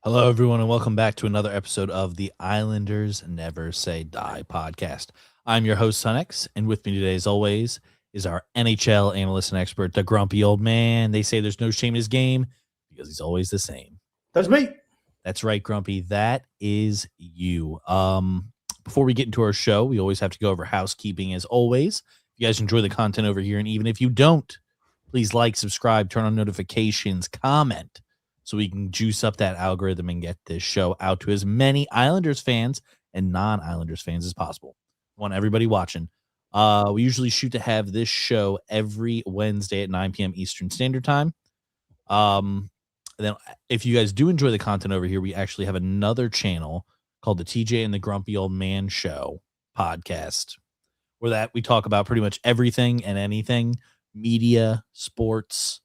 Hello, everyone, and welcome back to another episode of the Islanders Never Say Die podcast. I'm your host, Sunex, and with me today, as always, is our NHL analyst and expert, the grumpy old man. They say there's no shame in his game because he's always the same. That's me. That's right, Grumpy. That is you. Before we get into our show, we always have to go over housekeeping as always. If you guys enjoy the content over here, and even if you don't, please like, subscribe, turn on notifications, comment, so we can juice up that algorithm and get this show out to as many Islanders fans and non-Islanders fans as possible. I want everybody watching. We usually shoot to have this show every Wednesday at 9 p.m. Eastern Standard Time. Then if you guys do enjoy the content over here, we actually have another channel called the TJ and the Grumpy Old Man Show podcast, where we talk about pretty much everything and anything, media, sports.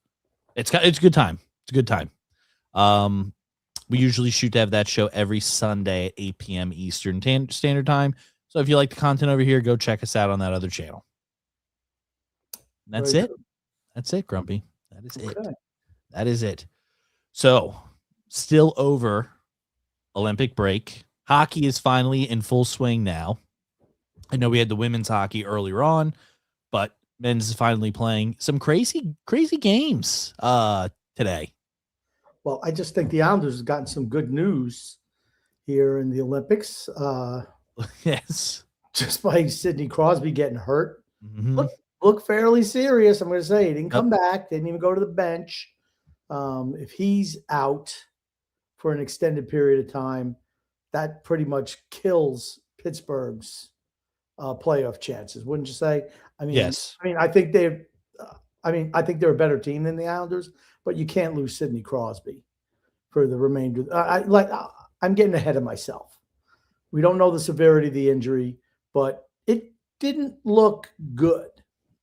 It's a good time. It's a good time. We usually shoot to have that show every Sunday at 8 p.m. Eastern Standard Time. So if you like the content over here, go check us out on that other channel. And that's it. That's it, Grumpy. That is it. That is it. So still over Olympic break. Hockey is finally in full swing now. I know we had the women's hockey earlier on, but men's is finally playing some crazy games today. Well, I just think the Islanders have gotten some good news here in the Olympics. Yes. Just by Sidney Crosby getting hurt. Mm-hmm. Look fairly serious, I'm going to say. He didn't come back. Didn't even go to the bench. If he's out for an extended period of time, that pretty much kills Pittsburgh's playoff chances, wouldn't you say? I mean, yes. I think they're a better team than the Islanders, but you can't lose Sidney Crosby for the remainder. I'm getting ahead of myself. We don't know the severity of the injury, but it didn't look good.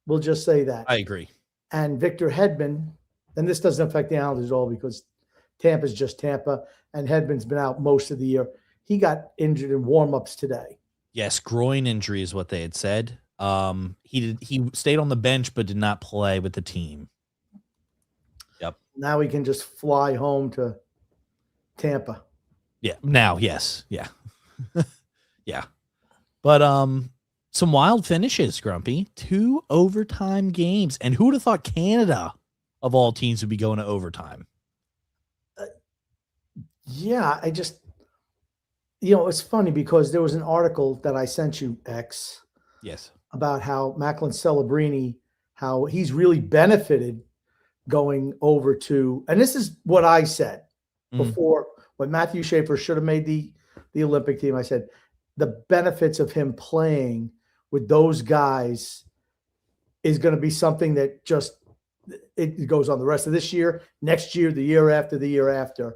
We'll just say that. I agree. And Victor Hedman, and this doesn't affect the Islanders at all because Tampa's just Tampa, and Hedman's been out most of the year. He got injured in warm-ups today. Yes, groin injury is what they had said. He stayed on the bench but did not play with the team. Yep. Now he can just fly home to Tampa. Yeah. Now, yes. Yeah. Yeah. But some wild finishes, Grumpy. 2 overtime games. And who would have thought Canada, of all teams, would be going to overtime? Yeah, I just, it's funny because there was an article that I sent you, X. Yes. About how Macklin Celebrini, how he's really benefited going over to, and this is what I said before, when Matthew Schaefer should have made the Olympic team. I said the benefits of him playing with those guys is going to be something that just it goes on the rest of this year, next year, the year after,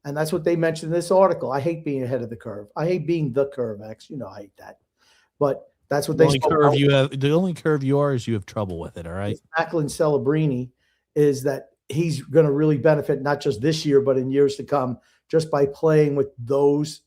And that's what they mentioned in this article. I hate being ahead of the curve. I hate being the curve, X. I hate that. But that's what The they only spoke curve about. you have, the only curve you are is you have trouble with it. All right. Macklin Celebrini is that he's going to really benefit not just this year, but in years to come, just by playing with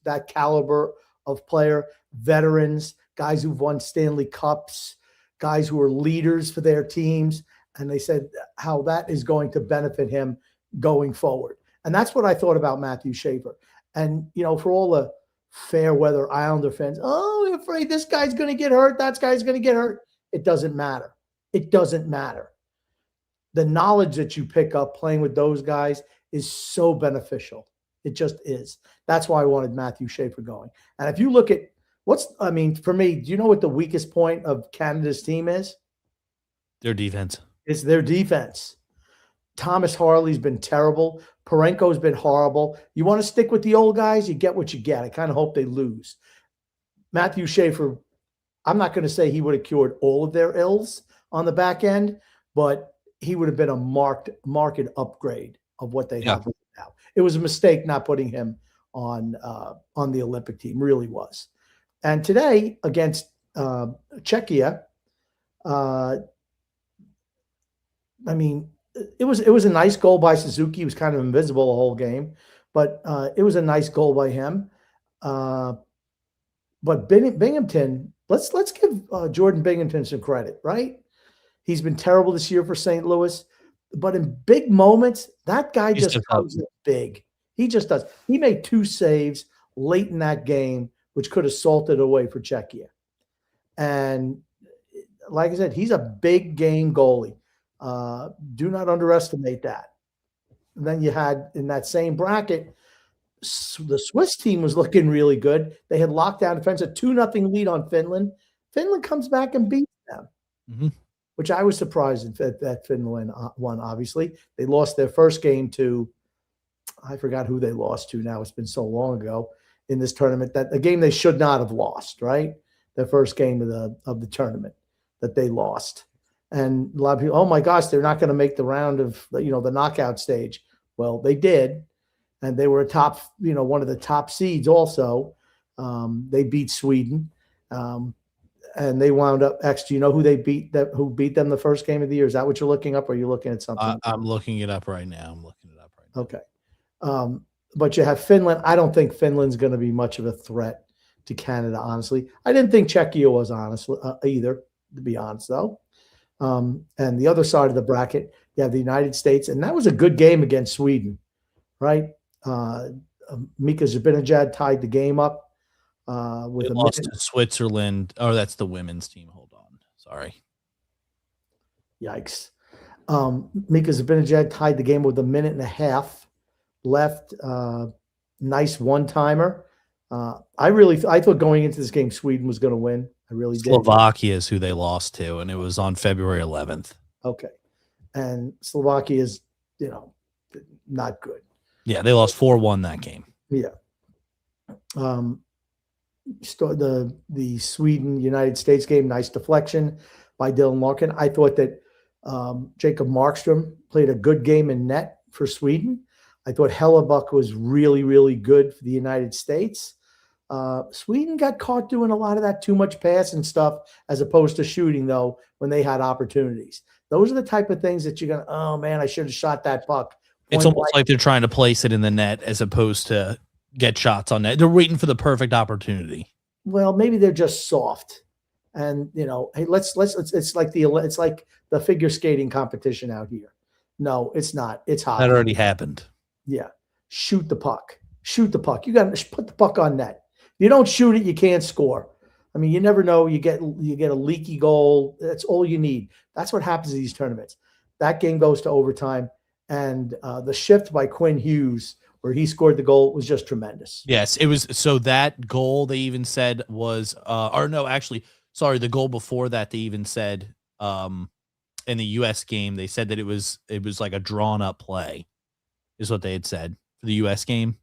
that caliber of player, veterans, guys who've won Stanley Cups, guys who are leaders for their teams. And they said how that is going to benefit him going forward. And that's what I thought about Matthew Schaefer. And, for all the fair weather Islander fans, we're afraid this guy's going to get hurt, that guy's going to get hurt. It doesn't matter. It doesn't matter. The knowledge that you pick up playing with those guys is so beneficial. It just is. That's why I wanted Matthew Schaefer going. And if you look at for me, do you know what the weakest point of Canada's team is? Their defense. It's their defense. Thomas Harley's been terrible. Parenko's been horrible. You want to stick with the old guys, you get what you get. I kind of hope they lose. Matthew Schaefer, I'm not going to say he would have cured all of their ills on the back end, but he would have been a marked upgrade of what they have now. It was a mistake not putting him on the Olympic team, really was. And today against Czechia, it was a nice goal by Suzuki. He was kind of invisible the whole game, but it was a nice goal by him. But Binghamton, let's give Jordan Binghamton some credit, right? He's been terrible this year for St. Louis, but in big moments, that guy just comes in big. He just does. He made 2 saves late in that game, which could have salted away for Czechia. And like I said, he's a big game goalie. Do not underestimate that. And then you had in that same bracket, the Swiss team was looking really good. They had lockdown defense, a 2-0 lead on Finland. Finland comes back and beats them, which I was surprised that Finland won, obviously. They lost their first game to, I forgot who they lost to now. It's been so long ago in this tournament, that a game they should not have lost, right? Their first game of the tournament that they lost. And a lot of people, oh my gosh, they're not going to make the round of the knockout stage. Well, they did. And they were one of the top seeds also. They beat Sweden. And they wound up, X, do you know who who beat them the first game of the year? Is that what you're looking up, or are you looking at something? I'm looking it up right now. Okay. But you have Finland. I don't think Finland's going to be much of a threat to Canada, honestly. I didn't think Czechia was honestly either, to be honest, though. And the other side of the bracket, you have the United States, and that was a good game against Sweden, right? Mika Zibanejad tied the game up with a lost to Switzerland. Oh, that's the women's team. Hold on. Sorry. Yikes. Mika Zibanejad tied the game with a minute and a half left. Nice one-timer. I thought going into this game, Sweden was going to win. I really did. Slovakia is who they lost to, and it was on February 11th. Okay. And Slovakia is, not good. Yeah, they lost 4-1 that game. Yeah. The Sweden-United States game, nice deflection by Dylan Larkin. I thought that Jacob Markstrom played a good game in net for Sweden. I thought Hellebuck was really, really good for the United States. Sweden got caught doing a lot of that too much pass and stuff as opposed to shooting, though, when they had opportunities. Those are the type of things that you're going to, oh, man, I should have shot that puck. It's almost like they're trying to place it in the net as opposed to get shots on net. They're waiting for the perfect opportunity. Well, maybe they're just soft. And, hey, it's like the figure skating competition out here. No, it's not. It's hockey. That already happened. Yeah. Shoot the puck. Shoot the puck. You got to put the puck on net. You don't shoot it, you can't score. I mean, you never know. You get a leaky goal. That's all you need. That's what happens in these tournaments. That game goes to overtime, and the shift by Quinn Hughes, where he scored the goal, was just tremendous. Yes, it was. So that goal they even said was, the goal before that they even said, in the U.S. game, they said that it was like a drawn up play, is what they had said for the U.S. game.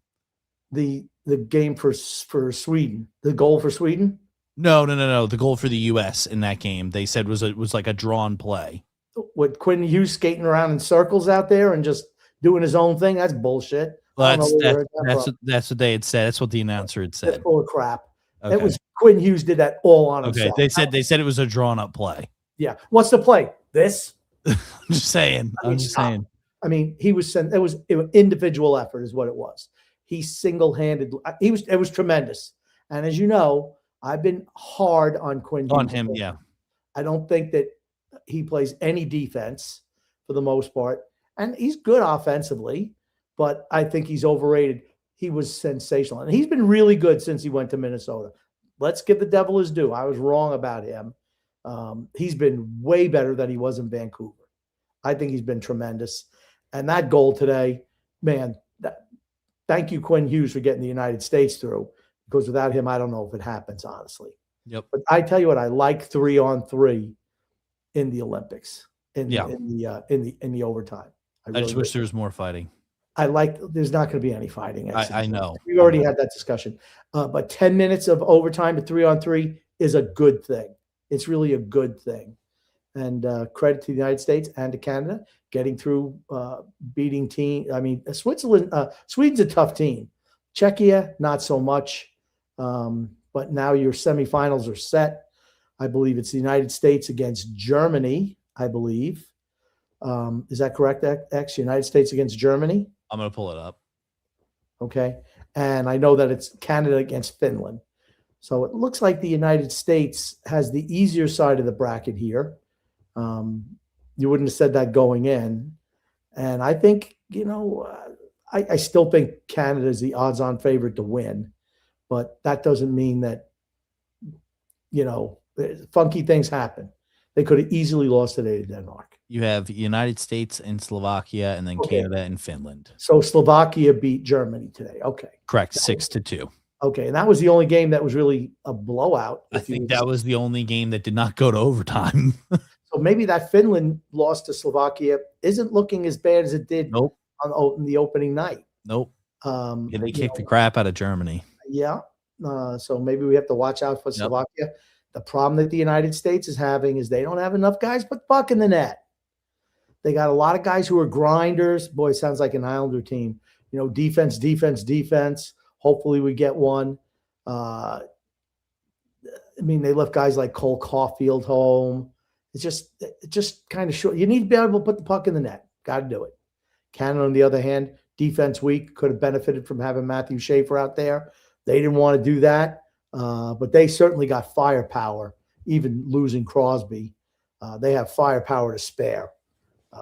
The game for Sweden, the goal for Sweden. No. The goal for the U.S. in that game, they said was like a drawn play. With Quinn Hughes skating around in circles out there and just doing his own thing, that's bullshit. I don't know Well, where you heard that from. that's what they had said. That's what the announcer had They're said. full of crap. Okay. It was Quinn Hughes did that all on Okay. himself. They said it was a drawn up play. Yeah. What's the play? This? I'm just saying. I mean, I'm just stop. saying. I mean, it was individual effort is what it was. He single-handed. It was tremendous. And as you know, I've been hard on Quinn Hughes. On him, yeah. I don't think that he plays any defense for the most part. And he's good offensively, but I think he's overrated. He was sensational. And he's been really good since he went to Minnesota. Let's give the devil his due. I was wrong about him. He's been way better than he was in Vancouver. I think he's been tremendous. And that goal today, man, thank you, Quinn Hughes, for getting the United States through. Because without him, I don't know if it happens, honestly. Yep. But I tell you what, I like 3-on-3 in the Olympics, in the overtime. I just wish there was more fighting. There's not going to be any fighting. I know. We already had that discussion. But 10 minutes of overtime at 3-on-3 is a good thing. It's really a good thing. And credit to the United States and to Canada getting through beating team. I mean, Switzerland, Sweden's a tough team. Czechia, not so much. But now your semifinals are set. I believe it's the United States against Germany, I believe. Is that correct, X? United States against Germany? I'm going to pull it up. Okay. And I know that it's Canada against Finland. So it looks like the United States has the easier side of the bracket here. You wouldn't have said that going in. And I think, I still think Canada is the odds-on favorite to win. But that doesn't mean that, funky things happen. They could have easily lost today to Denmark. You have United States and Slovakia, and then Canada and Finland. So Slovakia beat Germany today. Okay. Correct. 6-2. Okay. And that was the only game that was really a blowout. I think that was the only game that did not go to overtime. So maybe that Finland loss to Slovakia isn't looking as bad as it did in the opening night. Nope. They kicked the crap out of Germany. Yeah. So maybe we have to watch out for Slovakia. The problem that the United States is having is they don't have enough guys put the puck in the net. They got a lot of guys who are grinders. Boy, it sounds like an Islander team. Defense, defense, defense. Hopefully we get one. They left guys like Cole Caulfield home. It's just kind of short. You need to be able to put the puck in the net. Got to do it. Canada, on the other hand, defense weak, could have benefited from having Matthew Schaefer out there. They didn't want to do that, but they certainly got firepower, even losing Crosby. They have firepower to spare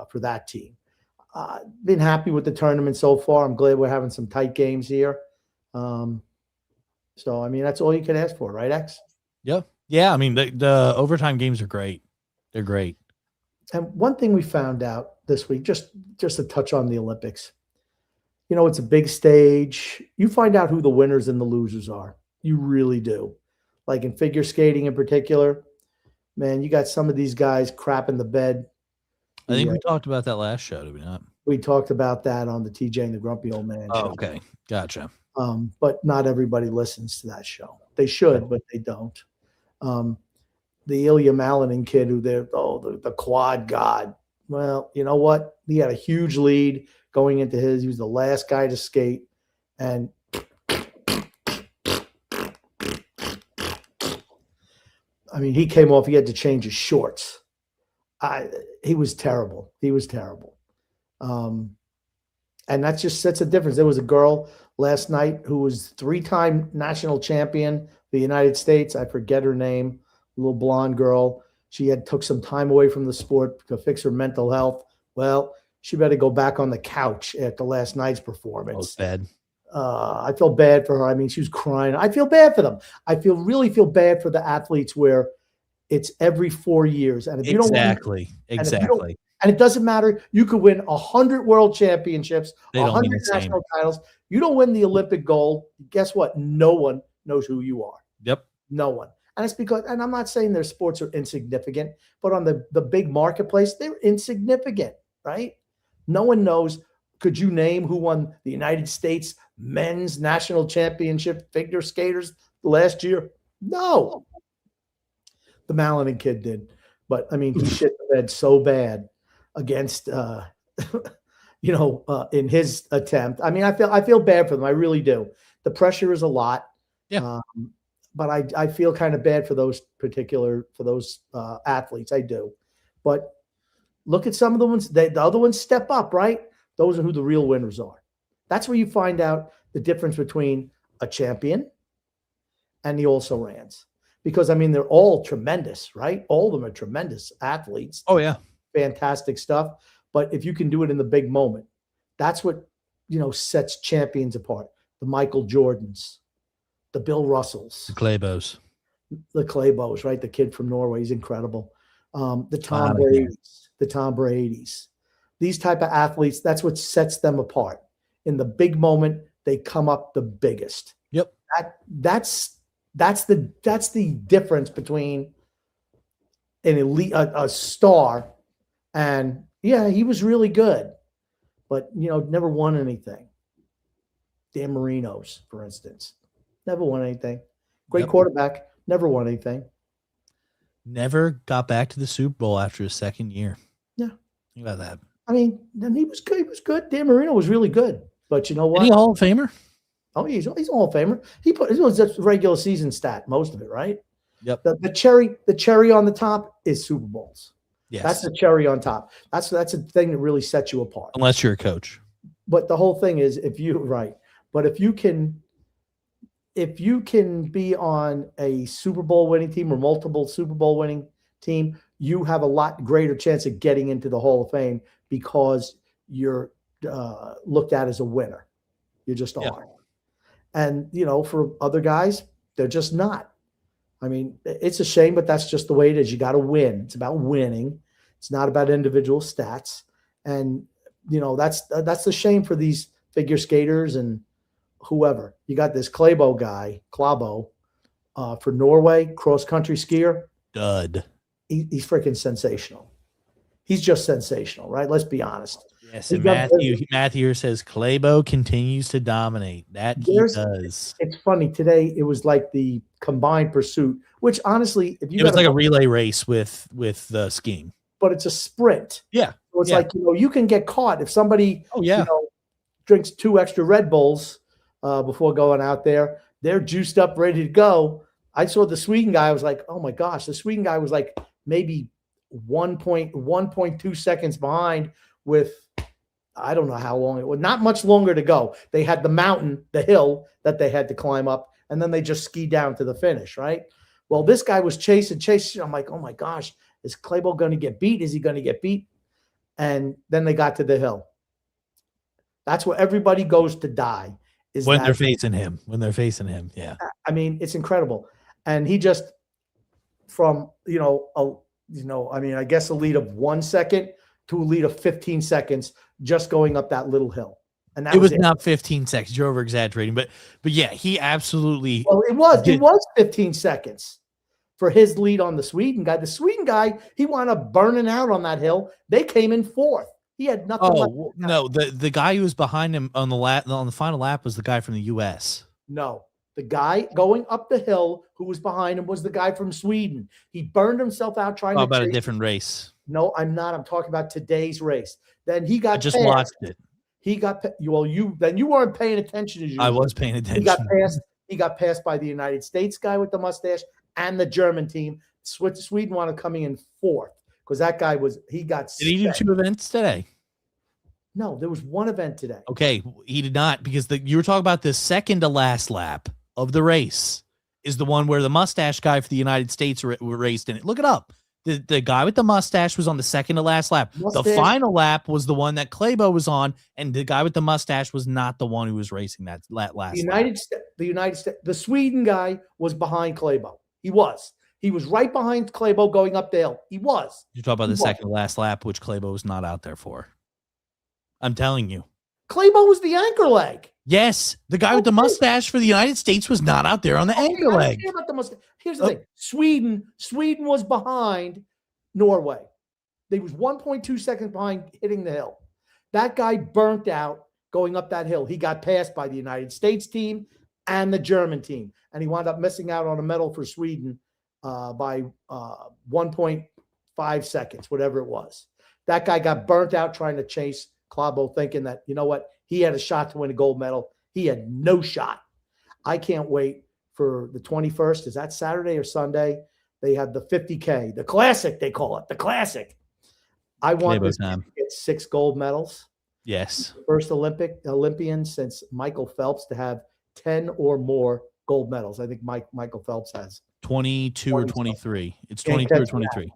for that team. Been happy with the tournament so far. I'm glad we're having some tight games here. That's all you can ask for, right, X? Yeah. Yeah, the overtime games are great. They're great. And one thing we found out this week, just to touch on the Olympics, it's a big stage. You find out who the winners and the losers are. You really do. Like in figure skating in particular, man, you got some of these guys crapping the bed. I think we talked about that last show, did we not? We talked about that on the TJ and the Grumpy Old Man show. Okay. Gotcha. But not everybody listens to that show. They should, but they don't. The Ilya Malinin kid the quad god. Well, you know what? He had a huge lead going into his. He was the last guy to skate. And he came off. He had to change his shorts. He was terrible. And that just sets a difference. There was a girl last night who was 3-time national champion for the United States. I forget her name. A little blonde girl. She took some time away from the sport to fix her mental health. Well, she better go back on the couch after last night's performance. Bad. I feel bad for her. She was crying. I feel bad for them. I really feel bad for the athletes where it's every 4 years. And if you don't win, exactly. And it doesn't matter. You could win 100 world championships, 100 national titles. You don't win the Olympic gold. Guess what? No one knows who you are. Yep. No one. And it's because, and I'm not saying their sports are insignificant, but on the big marketplace, they're insignificant, right? No one knows. Could you name who won the United States men's national championship figure skaters last year? No. The Malinin kid did. But, he shit the bed so bad against in his attempt. I mean, I feel bad for them. I really do. The pressure is a lot. Yeah. But I feel kind of bad for those athletes. I do. But look at some of the ones. The other ones step up, right? Those are who the real winners are. That's where you find out the difference between a champion and the also-rans. Because, I mean, they're all tremendous, right? All of them are tremendous athletes. Oh, yeah. Fantastic stuff. But if you can do it in the big moment, that's what, sets champions apart. The Michael Jordans, the Bill Russells, The Claybos. the Claybos, right? The kid from Norway, he's incredible. The Tom Brady's, these type of athletes, that's what sets them apart. In the big moment, they come up the biggest. Yep. That's the difference between an elite, a star, and yeah, he was really good, but never won anything. Dan Marino's, for instance, never won anything. Great quarterback, never won anything. Never got back to the Super Bowl after his second year. Yeah. Think about that. I mean, then he was good. He was good. Dan Marino was really good. But you know what? Any Hall of Famer? Oh, he's a Hall of Famer. It was a regular season stat, most of it, right? Yep. The cherry on the top is Super Bowls. Yes. That's the cherry on top. That's a thing that really sets you apart. Unless you're a coach. But the whole thing is if you can be on a Super Bowl winning team or multiple Super Bowl winning team, you have a lot greater chance of getting into the Hall of Fame because you're looked at as a winner. You just are. And, for other guys, they're just not. I mean, it's a shame, but that's just the way it is. You got to win. It's about winning. It's not about individual stats. And, that's the shame for these figure skaters and whoever. You got this Claybo guy, Claybo, for Norway, cross-country skier. Dud. He's freaking sensational. He's just sensational, right? Let's be honest. Yes, and Matthew says Claybo continues to dominate. That he does. It's funny. Today it was like the combined pursuit, which honestly, it was like a relay race with the skiing. But it's a sprint. Yeah. So it's like, you can get caught if somebody drinks 2 extra Red Bulls before going out there. They're juiced up, ready to go. I saw the Sweden guy. I was like, oh my gosh, the Sweden guy was like maybe 1.2 seconds behind with, I don't know how long it was, not much longer to go. They had the hill that they had to climb up, and then they just skied down to the finish, right? Well, this guy was chasing. I'm like, oh my gosh, is Claybo going to get beat? Is he going to get beat? And then they got to the hill. That's where everybody goes to die. When they're facing him. Yeah. I mean, it's incredible. And he just, from, I guess a lead of 1 second to a lead of 15 seconds just going up that little hill. And that was not 15 seconds. You're over exaggerating, but yeah, he absolutely. Well, it was 15 seconds for his lead on the Sweden guy. The Sweden guy, he wound up burning out on that hill. They came in fourth. He had nothing. Oh no, the guy who was behind him on the final lap was the guy from the U.S. No, the guy going up the hill who was behind him was the guy from Sweden. He burned himself out trying to. About a different race. No, I'm not. I'm talking about today's race. Then he got. I just watched it. He got you weren't paying attention as usual. I was paying attention. He got passed by the United States guy with the mustache and the German team. Sweden wound up coming in fourth because that guy got. Did he do 2 events today? No, there was 1 event today. Okay, he did not, because you were talking about the second to last lap of the race is the one where the mustache guy for the United States raced in it. Look it up. The guy with the mustache was on the second to last lap. The final lap was the one that Claybo was on, and the guy with the mustache was not the one who was racing that last lap. The United States, the Sweden guy was behind Claybo. He was right behind Claybo going up the hill. He was. You're talking about the second to last lap, which Claybo was not out there for. I'm telling you. Claybo was the anchor leg. Yes, the guy with the mustache for the United States was not out there on the anchor leg. Here's the thing. Sweden was behind Norway. They was 1.2 seconds behind hitting the hill. That guy burnt out going up that hill. He got passed by the United States team and the German team, and he wound up missing out on a medal for Sweden by 1.5 seconds, whatever it was. That guy got burnt out trying to chase Claybo thinking that, you know what, he had a shot to win a gold medal. He had no shot. I can't wait for the 21st. Is that Saturday or Sunday? They have the 50K, the classic, they call it, the classic. I want this to get 6 gold medals. Yes. First Olympian since Michael Phelps to have 10 or more gold medals. I think Michael Phelps has 22 or 23. It's 22 or 23.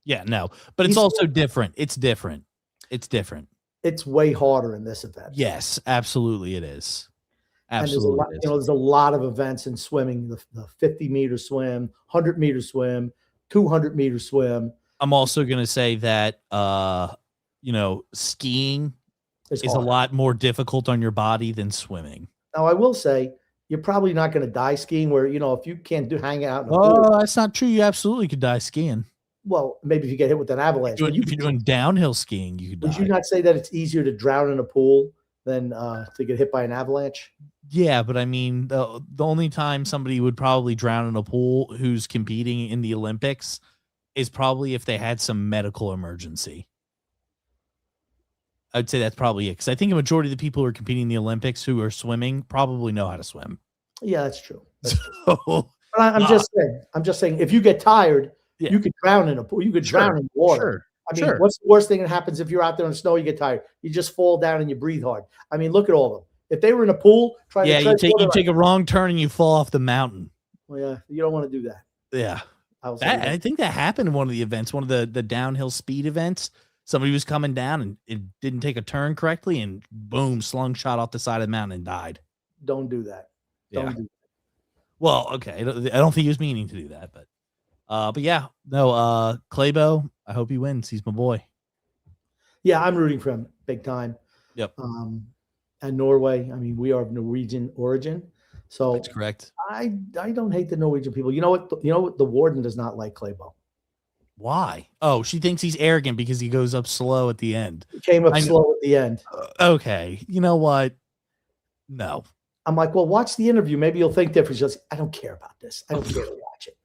Yeah, no. But it's also different. It's different. It's different. It's way harder in this event. Yes, absolutely it is. Absolutely. And there's a lot of events in swimming, the 50-meter swim, 100-meter swim, 200-meter swim. I'm also going to say that, skiing is a lot more difficult on your body than swimming. Now, I will say, you're probably not going to die skiing where, if you can't hang out in a pool. Oh, that's not true. You absolutely could die skiing. Well, maybe if you get hit with an avalanche. If you're doing downhill skiing, you could die. Would you not say that it's easier to drown in a pool than to get hit by an avalanche? Yeah, but I mean, the only time somebody would probably drown in a pool who's competing in the Olympics is probably if they had some medical emergency. I'd say that's probably it, because I think a majority of the people who are competing in the Olympics who are swimming probably know how to swim. Yeah, that's true. But I'm just saying, if you get tired, you could drown in a pool. You could drown in water. Sure. I mean, what's the worst thing that happens if you're out there in the snow? You get tired. You just fall down and you breathe hard. I mean, look at all of them. If they were in a pool, you take a wrong turn and you fall off the mountain. Well, yeah, you don't want to do that. Yeah, I think that happened in one of the events, one of the downhill speed events. Somebody was coming down and it didn't take a turn correctly, and boom, slingshot off the side of the mountain and died. Don't do that. Don't do that. Well, okay, I don't think he was meaning to do that, but yeah, no, Claybo, I hope he wins. He's my boy. Yeah, I'm rooting for him big time. Yep. And Norway, I mean, we are of Norwegian origin, so that's correct. I don't hate the Norwegian people. You know what? The warden does not like Claybo. Why? Oh, she thinks he's arrogant because he goes up slow at the end. He came up slow at the end. Okay, you know what? No. I'm like, well, watch the interview. Maybe you'll think different. She's like, I don't care about this. I don't care to watch it.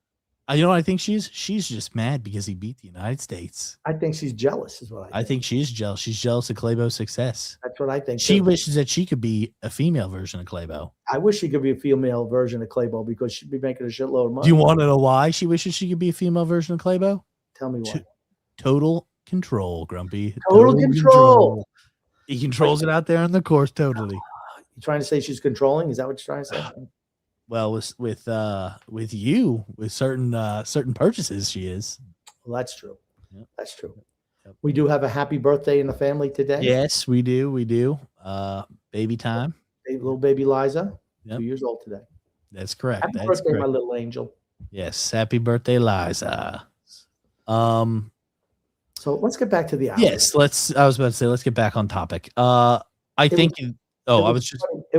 You know what I think she's just mad because he beat the United States. I think she's jealous is what I think. I think she is jealous. She's jealous of Claybo's success. That's what I think. She wishes that she could be a female version of Claybo. I wish she could be a female version of Claybo because she'd be making a shitload of money. Do you want to know why she wishes she could be a female version of Claybo? Tell me why. Total control, Grumpy. Total control. He controls it out there on the course totally. You trying to say she's controlling? Is that what you're trying to say? Well, with you, with certain purchases, she is. Well, that's true. Yep. That's true. Yep. We do have a happy birthday in the family today. Yes, we do. We do. Baby time. Little baby Liza, 2 years old today. That's correct. Happy birthday, my little angel. Yes, happy birthday, Liza. So let's get back to the hour. Yes, I was about to say, let's get back on topic. It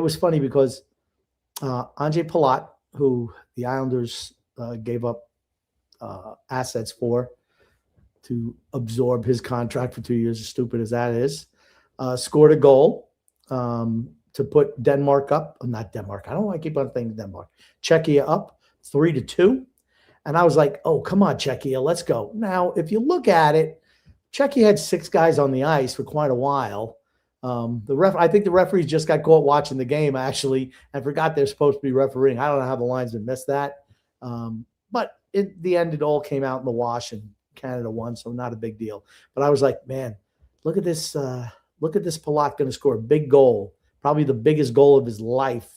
was funny because Andre Palat, who the Islanders gave up assets for to absorb his contract for 2 years, as stupid as that is, scored a goal to put Denmark up. Not Denmark. I don't know why I keep on thinking Denmark. Czechia up 3-2. And I was like, oh, come on, Czechia, let's go. Now, if you look at it, Czechia had 6 guys on the ice for quite a while. I think the referees just got caught watching the game, actually, and forgot they're supposed to be refereeing. I don't know how the linesmen missed that. But in the end, it all came out in the wash, and Canada won, so not a big deal. But I was like, man, look at this Palat going to score a big goal, probably the biggest goal of his life.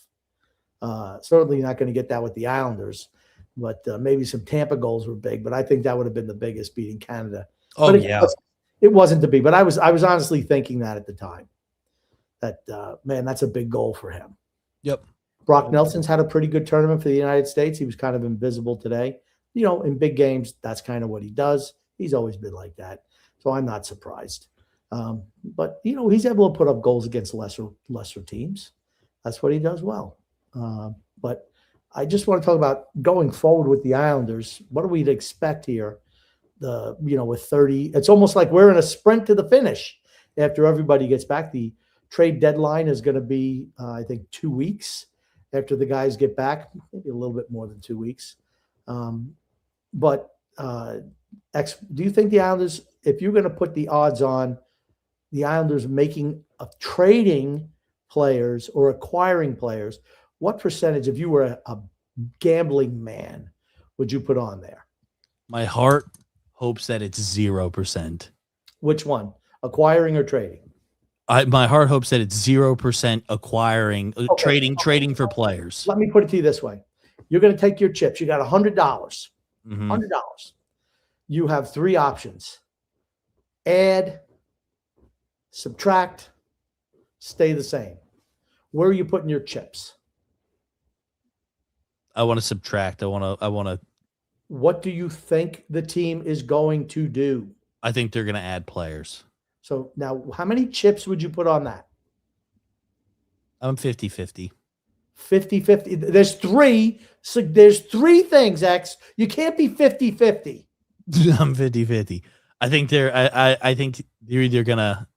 Certainly not going to get that with the Islanders. But maybe some Tampa goals were big, but I think that would have been the biggest, beating Canada. Oh, but yeah. It wasn't to be, but I was honestly thinking that at the time. That, man, that's a big goal for him. Yep. Brock Nelson's had a pretty good tournament for the United States. He was kind of invisible today. In big games, that's kind of what he does. He's always been like that. So I'm not surprised. But, he's able to put up goals against lesser teams. That's what he does well. But I just want to talk about going forward with the Islanders. What do we expect here? With 30, it's almost like we're in a sprint to the finish after everybody gets back. The trade deadline is going to be, I think, 2 weeks after the guys get back, maybe a little bit more than 2 weeks. But do you think the Islanders, if you're going to put the odds on the Islanders trading players or acquiring players, what percentage, if you were a gambling man, would you put on there? My heart hopes that it's 0%. Which one? Acquiring or trading? My heart hopes that it's 0% acquiring, trading for players. Let me put it to you this way. You're going to take your chips. You got $100. $100. You have three options: add, subtract, stay the same. Where are you putting your chips? I want to subtract. I want to. What do you think the team is going to do? I think they're going to add players. So now, how many chips would you put on that? I'm 50-50. 50-50. There's three. So there's three things, X. You can't be 50-50. I'm 50-50. I think I think they're either gonna.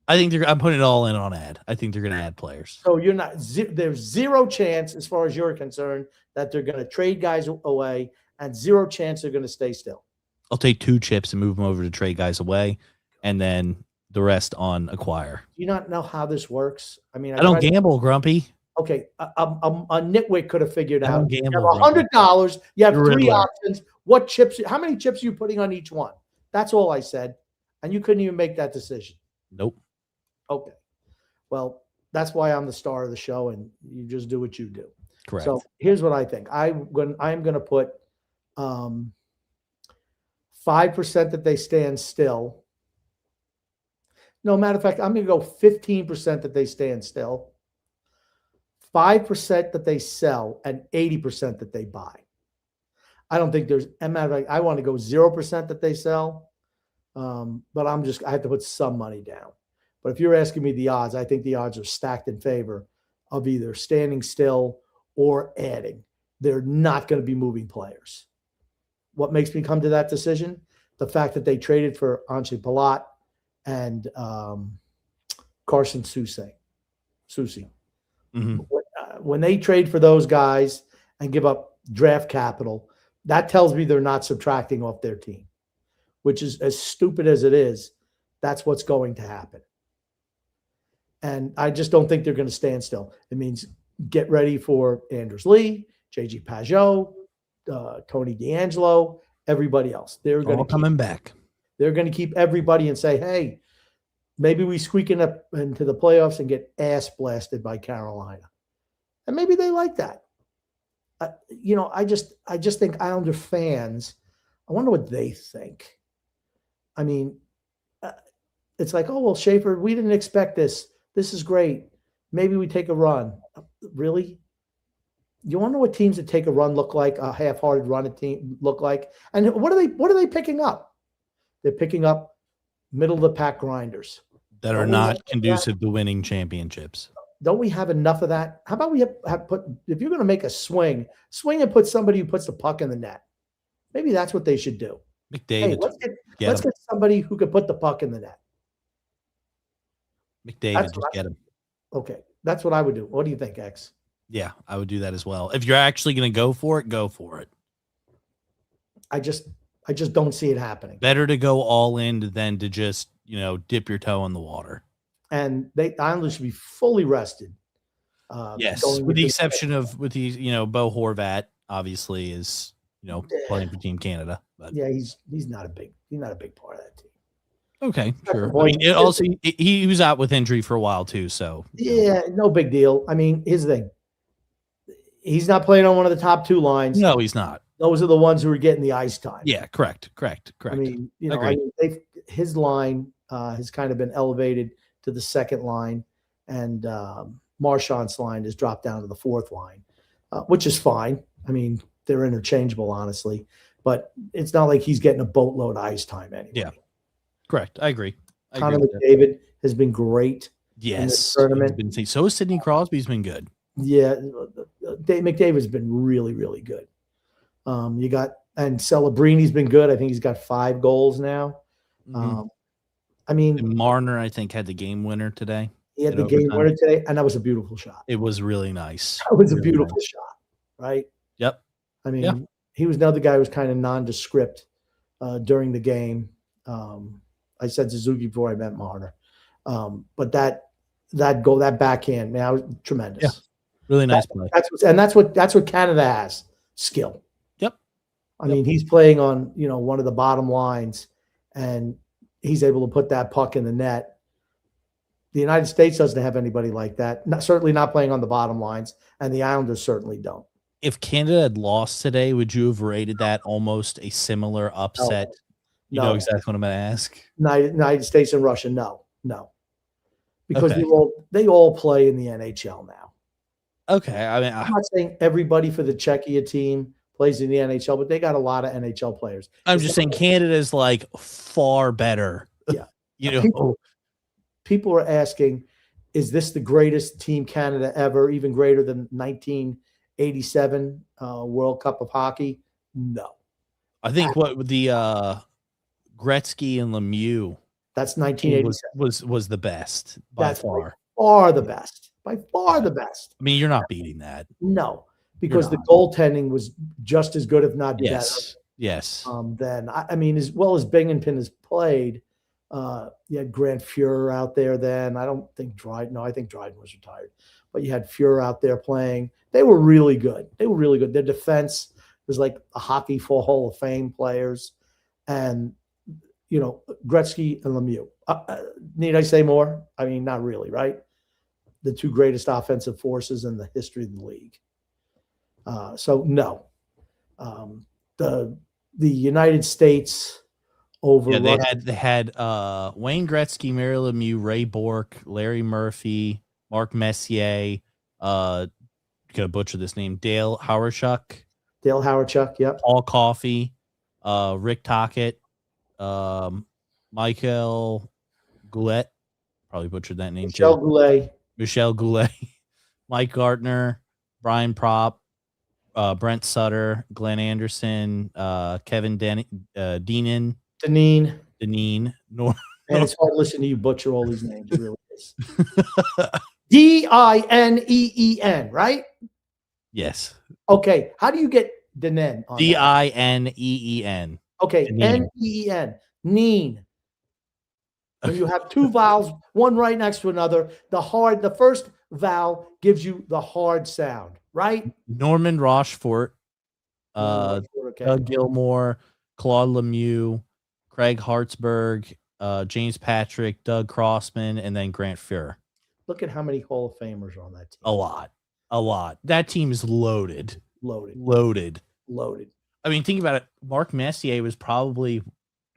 I'm putting it all in on ad. I think they're gonna add players. So you're not. There's zero chance, as far as you're concerned, that they're gonna trade guys away, and zero chance they're gonna stay still. I'll take 2 chips and move them over to trade guys away, and then the rest on acquire. Do you not know how this works? I mean, I don't gamble, Grumpy. Okay, a nitwit could have figured out. You have $100. You have three options. What chips? How many chips are you putting on each one? That's all I said, and you couldn't even make that decision. Nope. Okay. Well, that's why I'm the star of the show, and you just do what you do. Correct. So here's what I think. I'm going to put 5% that they stand still. No, matter of fact, I'm going to go 15% that they stand still, 5% that they sell, and 80% that they buy. I don't think there's a matter of fact, I want to go 0% that they sell, but I have to put some money down. But if you're asking me the odds, I think the odds are stacked in favor of either standing still or adding. They're not going to be moving players. What makes me come to that decision? The fact that they traded for Anze Palat and Carson Soucy. Mm-hmm. When they trade for those guys and give up draft capital, that tells me they're not subtracting off their team, which is as stupid as it is. That's what's going to happen. And I just don't think they're going to stand still. It means get ready for Anders Lee, J.G. Pajot, Tony DeAngelo, everybody else. They're going to coming back. They're going to keep everybody and say, hey, maybe we squeak up into the playoffs and get ass blasted by Carolina. And maybe they like that. I just think Islander fans, I wonder what they think. I mean, it's like, oh, well, Schaefer, we didn't expect this. This is great. Maybe we take a run. Really? You want to know what teams that take a run look like? A half-hearted run team look like? And what are they picking up? They're picking up middle-of-the-pack grinders that are not conducive to winning championships. Don't we have enough of that? How about we have put, if you're going to make a swing and put somebody who puts the puck in the net. Maybe that's what they should do. McDavid. Hey, let's get somebody who could put the puck in the net. McDavid, just get him. Okay, that's what I would do. What do you think, X? Yeah, I would do that as well. If you're actually going to go for it, go for it. I just don't see it happening. Better to go all in than to just, dip your toe in the water. And the Islanders should be fully rested. Yes, with the exception of Bo Horvat, obviously is playing for Team Canada. But yeah, he's not a big part of that team. Okay, sure. I mean, he was out with injury for a while too, so yeah, no big deal. I mean, here's the thing: he's not playing on one of the top two lines. No, he's not. Those are the ones who are getting the ice time. Yeah, correct. I mean, his line has kind of been elevated to the second line, and Marchand's line has dropped down to the fourth line, which is fine. I mean, they're interchangeable, honestly, but it's not like he's getting a boatload of ice time anyway. Yeah. Correct. I agree. Connor McDavid has been great. Yes. In this tournament. So has Sidney Crosby's been good. Yeah. McDavid's been really, really good. And Celebrini's been good. I think he's got 5 goals now. Mm-hmm. And Marner, I think, had the game winner today. He had the game winner today, and that was a beautiful shot. It was really nice. That was a beautiful shot, right? Yep. I mean, he was another guy who was kind of nondescript during the game. I said Suzuki before I met Marner. But that backhand, man, was tremendous. Yeah. Really nice play. That's what Canada has, skill. Yep. I mean, he's playing on, one of the bottom lines, and he's able to put that puck in the net. The United States doesn't have anybody like that. Certainly not playing on the bottom lines, and the Islanders certainly don't. If Canada had lost today, would you have rated that almost a similar upset? You know exactly what I'm going to ask. United States and Russia, no, because they all play in the NHL now. Okay, I mean, I'm not saying everybody for the Czechia team plays in the NHL, but they got a lot of NHL players. I'm just saying Canada is like far better. Yeah, people are asking, is this the greatest team Canada ever, even greater than 1987 World Cup of Hockey? No. I think what the Gretzky and Lemieux, that's 1987 was the best by far. By far the best. By far the best. I mean, you're not beating that. No, because the goaltending was just as good, if not better. Yes. Then I mean, as well as Binghamton has played, you had Grant Fuhrer out there then. I don't think Dryden. No, I think Dryden was retired. But you had Fuhrer out there playing. They were really good. Their defense was like a Hockey Hall of Fame players. And, Gretzky and Lemieux. Need I say more? I mean, not really, right? The two greatest offensive forces in the history of the league. So, no. The United States over. Yeah, they had Wayne Gretzky, Mario Lemieux, Ray Bourque, Larry Murphy, Mark Messier. Gonna butcher this name. Dale Hawerchuk. Yep. Paul Coffey, Rick Tocchet, Michael Goulet. Probably butchered that name too. Michel Goulet, Mike Gartner, Brian Propp, Brent Sutter, Glenn Anderson, Kevin Deneen. And it's hard to listen to you butcher all these names. It really is. Dineen, right? Yes. Okay. How do you get Dineen? Dineen. Okay. Neen. Neen. When you have two vowels, one right next to another, the first vowel gives you the hard sound, right? Norman Rochefort, Doug Gilmore, Claude Lemieux, Craig Hartsburg, James Patrick, Doug Crossman, and then Grant Fuhrer. Look at how many Hall of Famers are on that team. A lot. That team is loaded. Loaded. I mean, think about it. Mark Messier was probably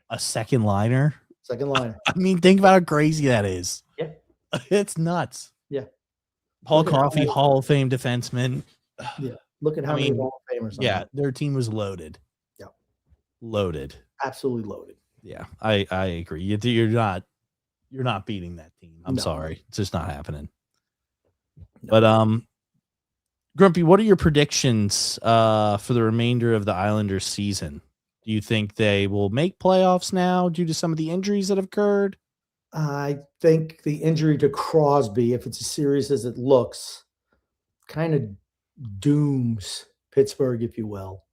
a second liner. I mean, think about how crazy that is. Yeah. It's nuts. Yeah. Paul Coffey, Hall of Fame defenseman. Yeah. Look at how many Hall of Famers. Yeah, their team was loaded. Yeah. Loaded. Absolutely loaded. Yeah, I agree. You're not beating that team. I'm sorry. It's just not happening. No. But Grumpy, what are your predictions for the remainder of the Islanders season? Do you think they will make playoffs now due to some of the injuries that have occurred? I think the injury to Crosby, if it's as serious as it looks, kind of dooms Pittsburgh, if you will.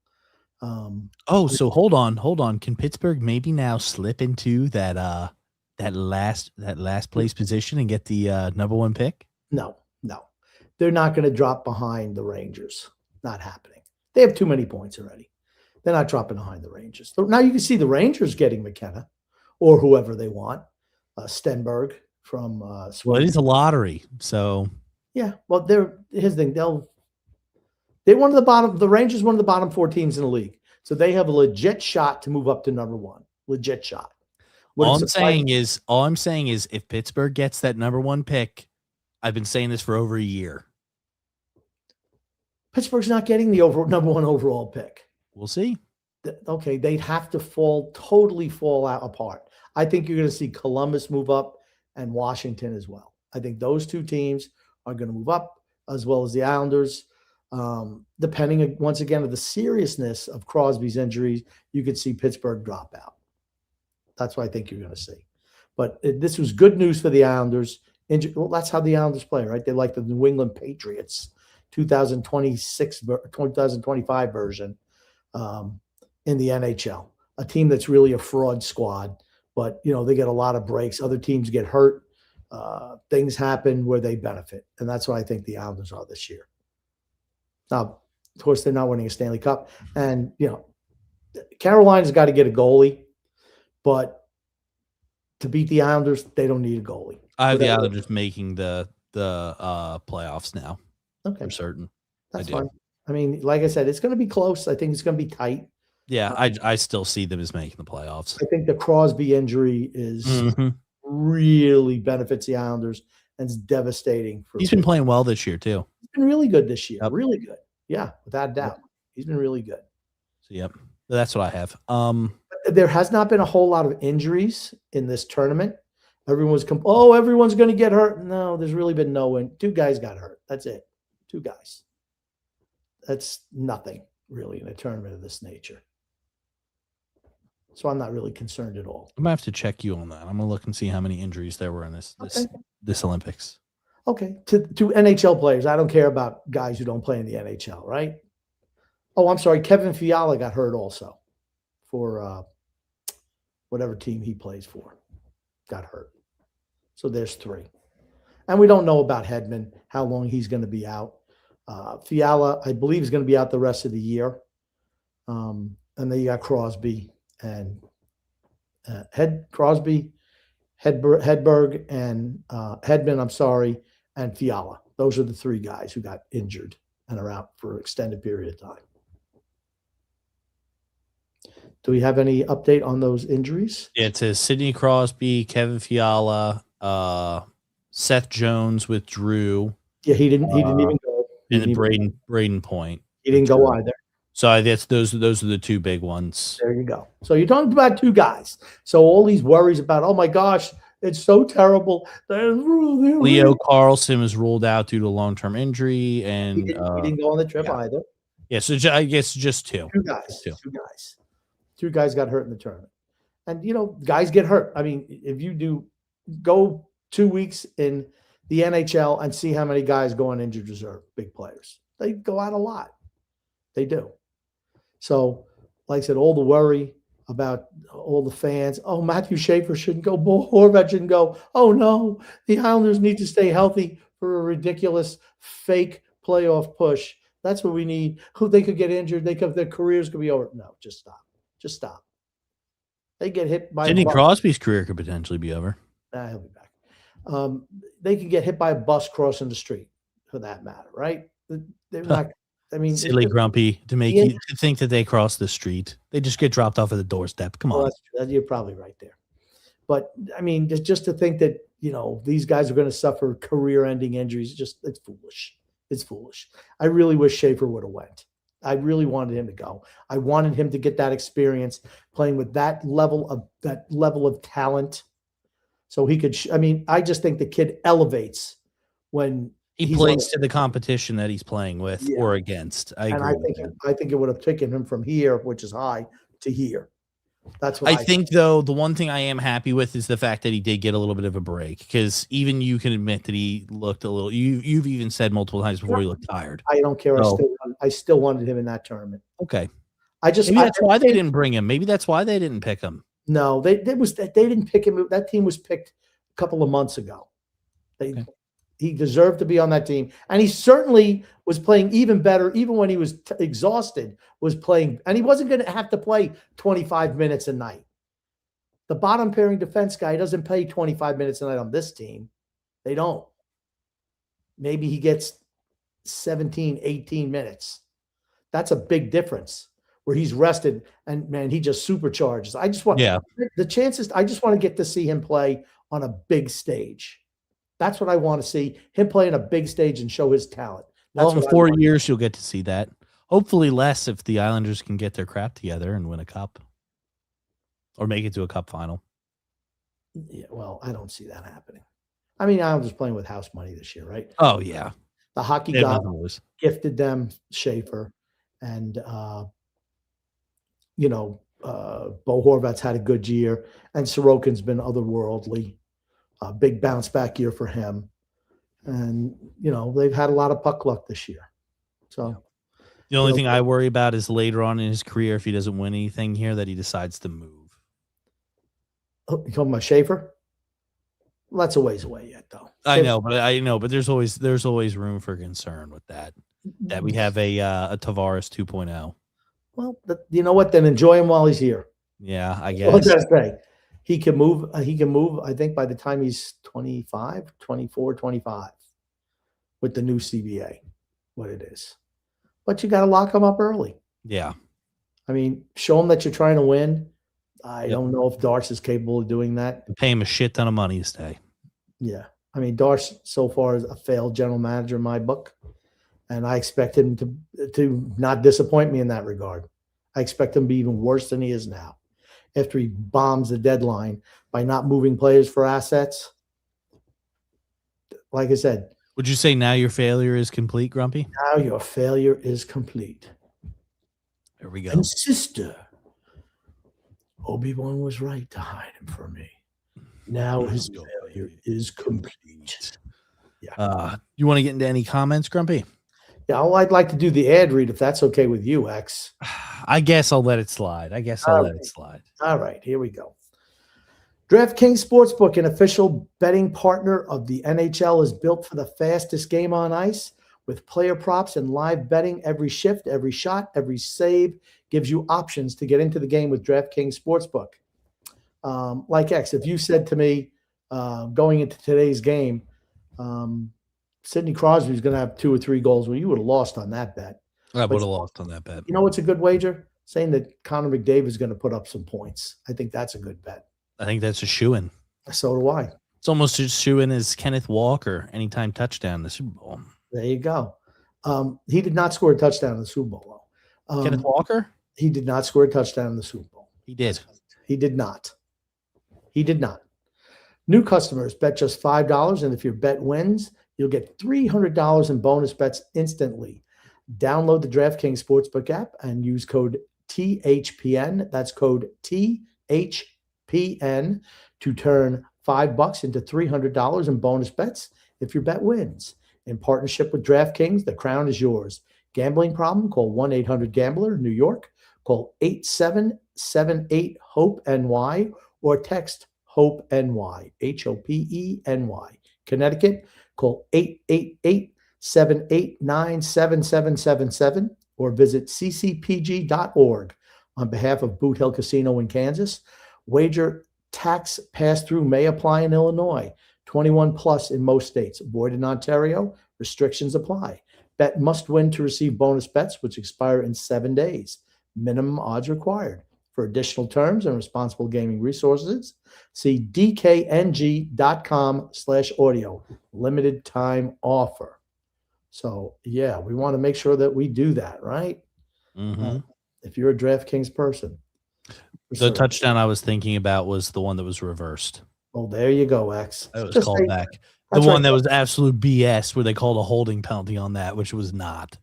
So hold on. Can Pittsburgh maybe now slip into that last place position and get the number one pick? No. They're not going to drop behind the Rangers. Not happening. They have too many points already. They're not dropping behind the Rangers. So now you can see the Rangers getting McKenna or whoever they want. Stenberg from Sweden. Well, it is a lottery, so yeah. Well, here's the thing. They're one of the bottom. The Rangers one of the bottom 4 teams in the league, so they have a legit shot to move up to number 1. Legit shot. All I'm saying is, if Pittsburgh gets that number 1 pick, I've been saying this for over a year. Pittsburgh's not getting the number 1 overall pick. We'll see. Okay, they'd have to totally fall apart. I think you're going to see Columbus move up and Washington as well. I think those 2 teams are going to move up, as well as the Islanders. Depending, once again, on the seriousness of Crosby's injuries, you could see Pittsburgh drop out. That's what I think you're going to see. But this was good news for the Islanders. Well, that's how the Islanders play, right? They like the New England Patriots 2025 version in the NHL. A team that's really a fraud squad, but they get a lot of breaks. Other teams get hurt. things happen where they benefit. And that's what I think the Islanders are this year. Now, of course, they're not winning a Stanley Cup. And, Carolina's got to get a goalie, but to beat the Islanders, they don't need a goalie. I have the Islanders making the playoffs now. Okay. For certain. That's fine. I mean, like I said, it's going to be close. I think it's going to be tight. Yeah, I still see them as making the playoffs. I think the Crosby injury is really benefits the Islanders and it's devastating. He's been playing well this year, too. He's been really good this year. Yep. Really good. Yeah, without a doubt. Yep. He's been really good. So, yep. That's what I have. There has not been a whole lot of injuries in this tournament. Everyone's everyone's going to get hurt. No, there's really been no one. 2 guys got hurt. That's it. 2 guys. That's nothing really in a tournament of this nature. So I'm not really concerned at all. I'm gonna have to check you on that. I'm gonna look and see how many injuries there were in this Olympics. Okay. To NHL players, I don't care about guys who don't play in the NHL, right? Oh, I'm sorry. Kevin Fiala got hurt also for whatever team he plays for. Got hurt. So there's 3. And we don't know about Hedman, how long he's going to be out. Fiala, I believe, is going to be out the rest of the year. And then you got Crosby and Hedberg and Hedman, I'm sorry, and Fiala. Those are the 3 guys who got injured and are out for an extended period of time. Do we have any update on those injuries? Yeah, it says Sidney Crosby, Kevin Fiala, Seth Jones withdrew. Yeah, he didn't even go. And then Braden Point. He didn't go either. So I guess those are the 2 big ones. There you go. So you're talking about 2 guys. So all these worries about, oh my gosh, it's so terrible. Leo Carlson was ruled out due to long-term injury, and he didn't go on the trip either. Yeah, so I guess just 2. 2 guys. 2 guys got hurt in the tournament. And guys get hurt. I mean, if you go 2 weeks in the NHL and see how many guys go on injured reserve, big players. They go out a lot. They do. So, like I said, all the worry about all the fans. Oh, Matthew Schaefer shouldn't go. Bo Horvat shouldn't go. Oh, no. The Islanders need to stay healthy for a ridiculous fake playoff push. That's what we need. They could get injured. Their careers could be over. No, just stop. Just stop. They get hit by Sidney Crosby's career could potentially be over. He'll be back. They can get hit by a bus crossing the street, for that matter, right? They're not. I mean, silly grumpy to make you to think that they cross the street. They just get dropped off at the doorstep. Come on. You're probably right there. But I mean, just to think that these guys are going to suffer career-ending injuries, it's foolish. It's foolish. I really wish Schaefer would have went. I really wanted him to go. I wanted him to get that experience playing with that level of talent, so he could. I just think the kid elevates when he plays to the competition that he's playing with or against. I think it would have taken him from here, which is high, to here. That's what I think. Though the one thing I am happy with is the fact that he did get a little bit of a break, because even you can admit that he looked a little. You've even said multiple times before he looked tired. I don't care. I still wanted him in that tournament. Okay. Maybe that's why they didn't bring him. Maybe that's why they didn't pick him. No, they didn't pick him. That team was picked a couple of months ago. He deserved to be on that team, and he certainly was playing even better, even when he was exhausted. Was playing, and he wasn't going to have to play 25 minutes a night. The bottom pairing defense guy doesn't play 25 minutes a night on this team. They don't. Maybe he gets 17, 18 minutes. That's a big difference where he's rested and, man, he just supercharges. I just want the chances. I just want to get to see him play on a big stage. That's what I want to see, him play on a big stage and show his talent. Well, in 4 years, you'll get to see that. Hopefully less if the Islanders can get their crap together and win a cup or make it to a cup final. Yeah, well, I don't see that happening. I mean, Islanders playing with house money this year, right? Oh, yeah. The hockey god gifted them Schaefer, and Bo Horvat's had a good year, and Sorokin's been otherworldly. Big bounce back year for him, and they've had a lot of puck luck this year. So the only thing I worry about is later on in his career, if he doesn't win anything here, that he decides to move. Oh, you talking about Schaefer? Well, that's a ways away yet, though. I know, but there's always room for concern with that. That we have a Tavares 2.0. Well, you know what? Then enjoy him while he's here. Yeah, I Well, guess. that's right. He can move. He can move. I think by the time he's 25, 24, 25 with the new CBA, what it is. But you got to lock him up early. Yeah. I mean, show him that you're trying to win. I don't know if Darce is capable of doing that. Pay him a shit ton of money to stay. Yeah. I mean, Darce so far is a failed general manager in my book. And I expect him to not disappoint me in that regard. I expect him to be even worse than he is now. After he bombs the deadline by not moving players for assets. Like I said. Would you say now your failure is complete, Grumpy? Now your failure is complete. There we go. And sister, Obi-Wan was right to hide him from me. Now his failure is complete. Yeah. You want to get into any comments, Grumpy? Yeah, I'd like to do the ad read if that's okay with you, X. I guess I'll let it slide. All right, here we go. DraftKings Sportsbook, an official betting partner of the NHL, is built for the fastest game on ice with player props and live betting. Every shift, every shot, every save gives you options to get into the game with DraftKings Sportsbook. Like X, if you said to me going into today's game, Sidney Crosby's going to have 2 or 3 goals, well, you would have lost on that bet. I would have lost on that bet. You know what's a good wager? Saying that Connor McDavid is going to put up some points. I think that's a good bet. I think that's a shoo-in. So do I. It's almost as shoo-in as Kenneth Walker anytime touchdown in the Super Bowl. There you go. He did not score a touchdown in the Super Bowl. Kenneth Walker? He did not score a touchdown in the Super Bowl. He did. He did not. New customers bet just $5, and if your bet wins, you'll get $300 in bonus bets instantly. Download the DraftKings Sportsbook app and use code THPN. That's code THPN to turn $5 into $300 in bonus bets if your bet wins. In partnership with DraftKings, the crown is yours. Gambling problem? Call 1-800-GAMBLER, New York. Call 8778-HOPE-NY or text HOPE-NY, HOPENY. Connecticut, call 888-789-7777 or visit ccpg.org. On behalf of Boot Hill Casino in Kansas, wager tax pass-through may apply in Illinois. 21 plus in most states. Void in Ontario. Restrictions apply. Bet must win to receive bonus bets, which expire in 7 days. Minimum odds required. For additional terms and responsible gaming resources, see dkng.com/audio. Limited time offer. So, yeah, we want to make sure that we do that, right? Mm-hmm. If you're a DraftKings person. The touchdown I was thinking about was the one that was reversed. Oh, there you go, X. That was called back. The one that was absolute BS where they called a holding penalty on that, which was not.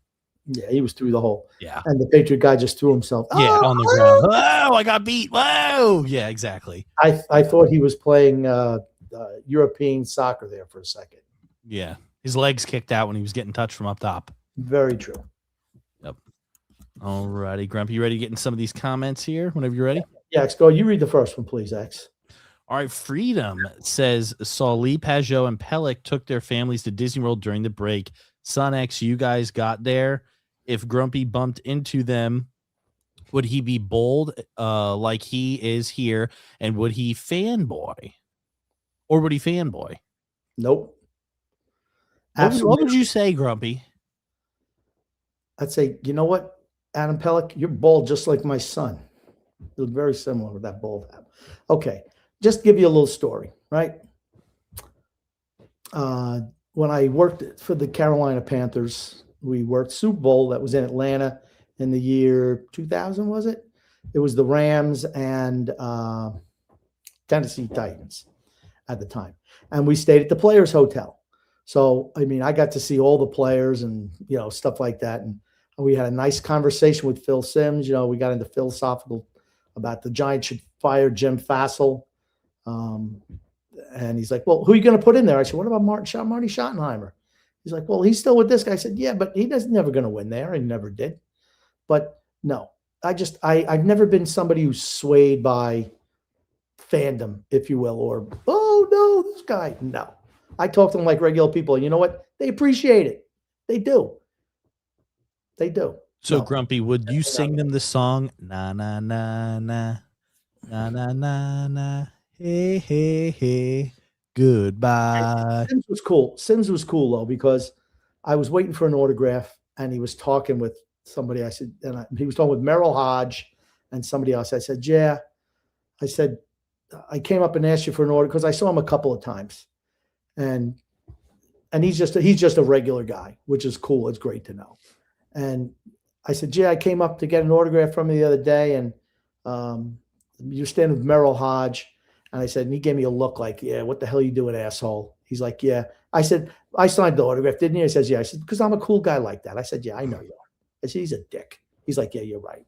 Yeah, he was through the hole. Yeah. And the Patriot guy just threw himself. Yeah, on the ground. Oh, I got beat. Whoa. Yeah, exactly. I thought he was playing European soccer there for a second. Yeah. His legs kicked out when he was getting touched from up top. Very true. Yep. All righty, Grumpy, you ready to get in some of these comments here whenever you're ready? Yeah, X, go. You read the first one, please, X. All right, Freedom says, saw Lee Pajot and Pellick took their families to Disney World during the break. Son X, you guys got there. If Grumpy bumped into them, would he be bold like he is here? And would he fanboy? Or would he fanboy? Nope. What would you say, Grumpy? I'd say, you know what, Adam Pellick, you're bald just like my son. You look very similar with that bald hat. Okay, just give you a little story, right? When I worked for the Carolina Panthers, we worked Super Bowl that was in Atlanta in the year 2000, was it? It was the Rams and Tennessee Titans at the time. And we stayed at the Players Hotel. So, I mean, I got to see all the players and, you know, stuff like that. And we had a nice conversation with Phil Simms. You know, we got into philosophical about the Giants should fire Jim Fassel. And he's like, well, who are you going to put in there? I said, what about Marty Schottenheimer? He's like, well, he's still with this guy. I said, yeah, but never going to win there. He never did. But no, I've never been somebody who's swayed by fandom, if you will, or, oh, no, this guy. No. I talk to them like regular people. And you know what? They appreciate it. They do. They do. So, No. Grumpy, would you sing them the song, na, na, na, na, na, na, na, na, hey, hey, hey, goodbye? Sims was cool. Sims was cool, though, because I was waiting for an autograph, and he was talking with somebody. I said, he was talking with Merrill Hodge and somebody else. I said, yeah. I said, I came up and asked you for an order because I saw him a couple of times. And he's just a regular guy, which is cool. It's great to know. And I said, I came up to get an autograph from you the other day, and you're standing with Merrill Hodge. And I said, and he gave me a look like, yeah, what the hell are you doing, asshole? He's like, yeah. I said, I signed the autograph, didn't you? He says, yeah. I said, because I'm a cool guy like that. I said, yeah, I know you are. I said, he's a dick. He's like, yeah, you're right.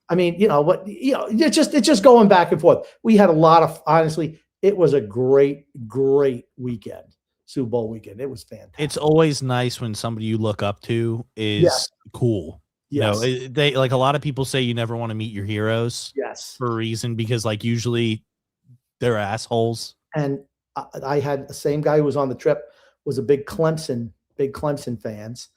I mean, it's just going back and forth. We had a lot of, honestly, it was a great, great weekend. Super Bowl weekend. It was fantastic. It's always nice when somebody you look up to is cool. Yes. You know, they like a lot of people say you never want to meet your heroes. Yes. For a reason, because like usually they're assholes. And I had the same guy who was on the trip was a big Clemson fans,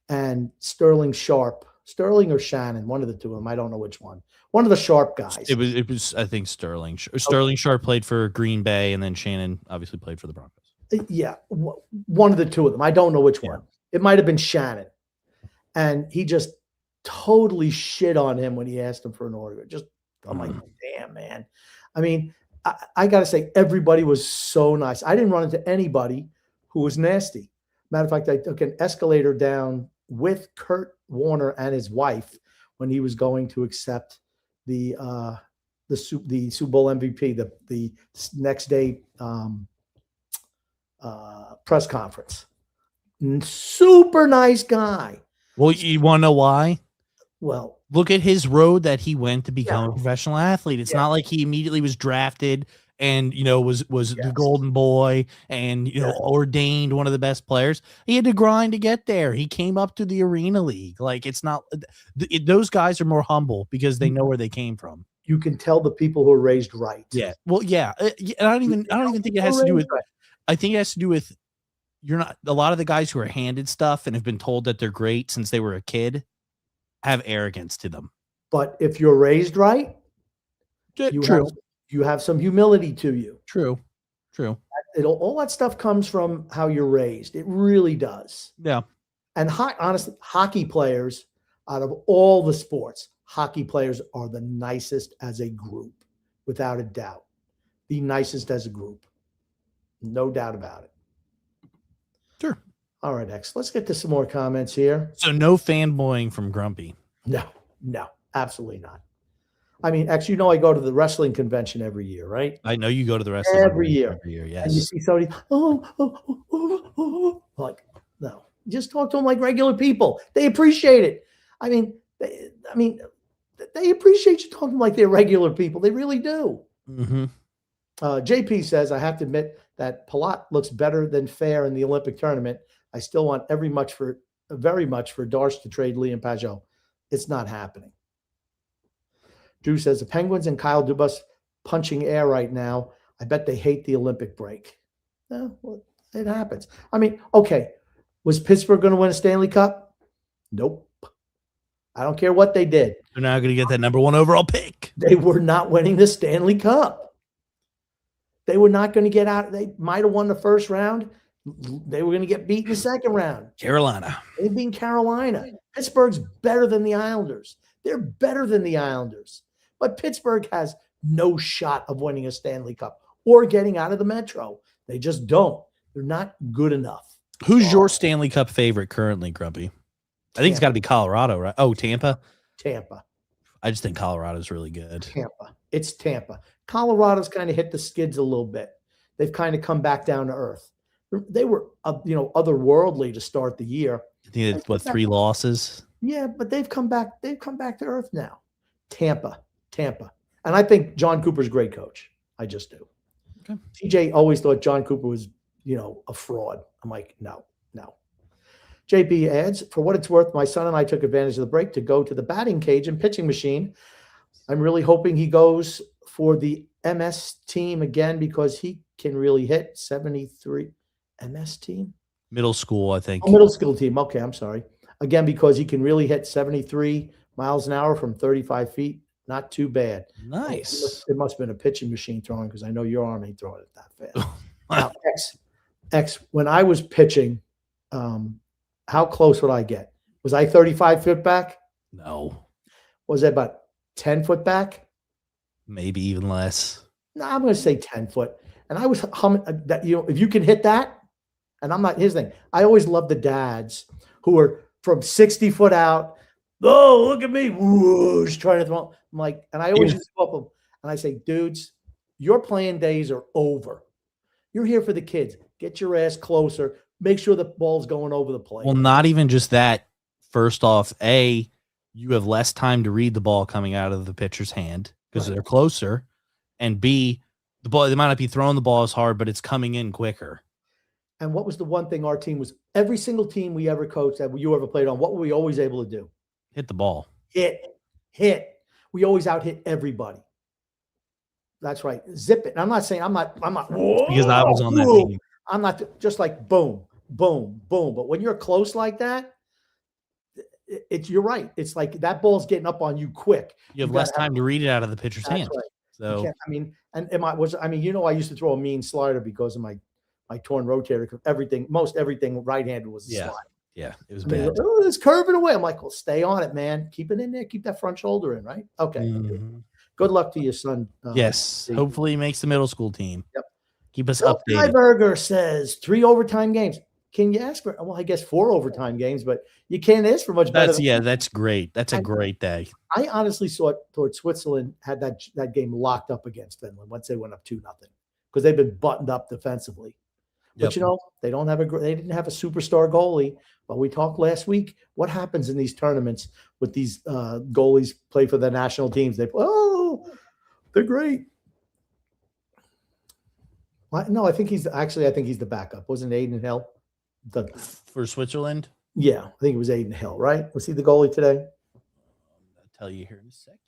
and Sterling or Shannon, one of the two of them. I don't know which one. One of the Sharp guys. It was I think Sterling. Sterling Sharp played for Green Bay, and then Shannon obviously played for the Broncos. Yeah, one of the two of them. I don't know which one. It might have been Shannon. And he just totally shit on him when he asked him for an autograph. I'm like, damn, man. I mean, I got to say, everybody was so nice. I didn't run into anybody who was nasty. Matter of fact, I took an escalator down with Kurt Warner and his wife when he was going to accept the Super Bowl MVP, the next day press conference. Super nice guy. Well, you want to know why? Well, look at his road that he went to become a professional athlete. It's not like he immediately was drafted and, was the golden boy and, ordained one of the best players. He had to grind to get there. He came up to the Arena League. Like, it's not those guys are more humble because they know where they came from. You can tell the people who are raised right. Yeah. Well, yeah. And I don't even think it has to do with, I think it has to do with, a lot of the guys who are handed stuff and have been told that they're great since they were a kid have arrogance to them. But if you're raised right, you have some humility to you. True. All that stuff comes from how you're raised. It really does. Yeah. And honestly, hockey players, out of all the sports, hockey players are the nicest as a group, without a doubt. The nicest as a group. No doubt about it. Sure. All right, X. Let's get to some more comments here. So no fanboying from Grumpy. No, absolutely not. I mean, X, I go to the wrestling convention every year, right? I know you go to the wrestling every year. Yes. And you see somebody, like, no. Just talk to them like regular people. They appreciate it. I mean, they appreciate you talking like they're regular people. They really do. Mm-hmm. JP says, I have to admit that Palat looks better than fair in the Olympic tournament. I still want very much for Darce to trade Liam Pajot. It's not happening. Drew says, the Penguins and Kyle Dubas punching air right now. I bet they hate the Olympic break. Well, it happens. I mean, okay. Was Pittsburgh going to win a Stanley Cup? Nope. I don't care what they did. They're now going to get that number 1 overall pick. They were not winning the Stanley Cup. They were not going to get out. They might have won the first round. They were going to get beat in the second round. Carolina. They beat Carolina. Pittsburgh's better than the Islanders. They're better than the Islanders. But Pittsburgh has no shot of winning a Stanley Cup or getting out of the Metro. They just don't. They're not good enough. Who's your Stanley Cup favorite currently, Grumpy? I think it's got to be Colorado, right? Oh, Tampa? Tampa. I just think Colorado's really good. Tampa. It's Tampa. Colorado's kind of hit the skids a little bit. They've kind of come back down to earth. They were, otherworldly to start the year. I think it's 3 losses? Yeah, but they've come back. They've come back to earth now. Tampa. And I think John Cooper's a great coach. I just do. Okay. TJ always thought John Cooper was, a fraud. I'm like, no. JP adds, for what it's worth, my son and I took advantage of the break to go to the batting cage and pitching machine. I'm really hoping he goes for the MS team again because he can really hit 73. MS team? Middle school, I think. Oh, middle school team. Okay, I'm sorry. Again, because he can really hit 73 miles an hour from 35 feet. Not too bad. Nice. It must have been a pitching machine throwing because I know your arm ain't throwing it that fast. Now, X, when I was pitching, how close would I get? Was I 35 foot back? No. Was I about 10 foot back? Maybe even less. No, I'm going to say 10 foot. And I was humming that, if you can hit that, and I'm not, here's the thing. I always love the dads who are from 60 foot out. Oh, look at me. Whoosh, trying to throw. I'm like, and I always used to go up them and I say, dudes, your playing days are over. You're here for the kids. Get your ass closer. Make sure the ball's going over the plate. Well, not even just that. First off, you have less time to read the ball coming out of the pitcher's hand because they're closer. And B, the ball, they might not be throwing the ball as hard, but it's coming in quicker. And what was the one thing our team was, every single team we ever coached that you ever played on, what were we always able to do? Hit the ball. Hit. We always out hit everybody. That's right. Zip it. And I'm not saying I'm not because I was on that team. I'm not just like boom, boom, boom. But when you're close like that, you're right. It's like that ball's getting up on you quick. You have less time to read it out of the pitcher's hand. Right. So I used to throw a mean slider because of my torn rotator. Most everything right-handed was a slide. Yeah, it was bad. It's curving away. I'm like, well, stay on it, man. Keep it in there. Keep that front shoulder in, right? Okay. Mm-hmm. Good luck to your son. Yes. Hopefully he makes the middle school team. Yep. Keep us updated. Freiberger says 3 overtime games. Can you ask for, well, I guess 4 overtime games, but you can't ask for much better. That's great. That's a great day. I honestly thought Switzerland had that game locked up against Finland once they went up 2-0 because they've been buttoned up defensively. But they didn't have a superstar goalie. But we talked last week. What happens in these tournaments with these goalies play for the national teams? They're great. No, I think he's the backup. Wasn't Aiden Hill for Switzerland? Yeah, I think it was Aiden Hill. Right? Was he the goalie today? I'll tell you here in a second.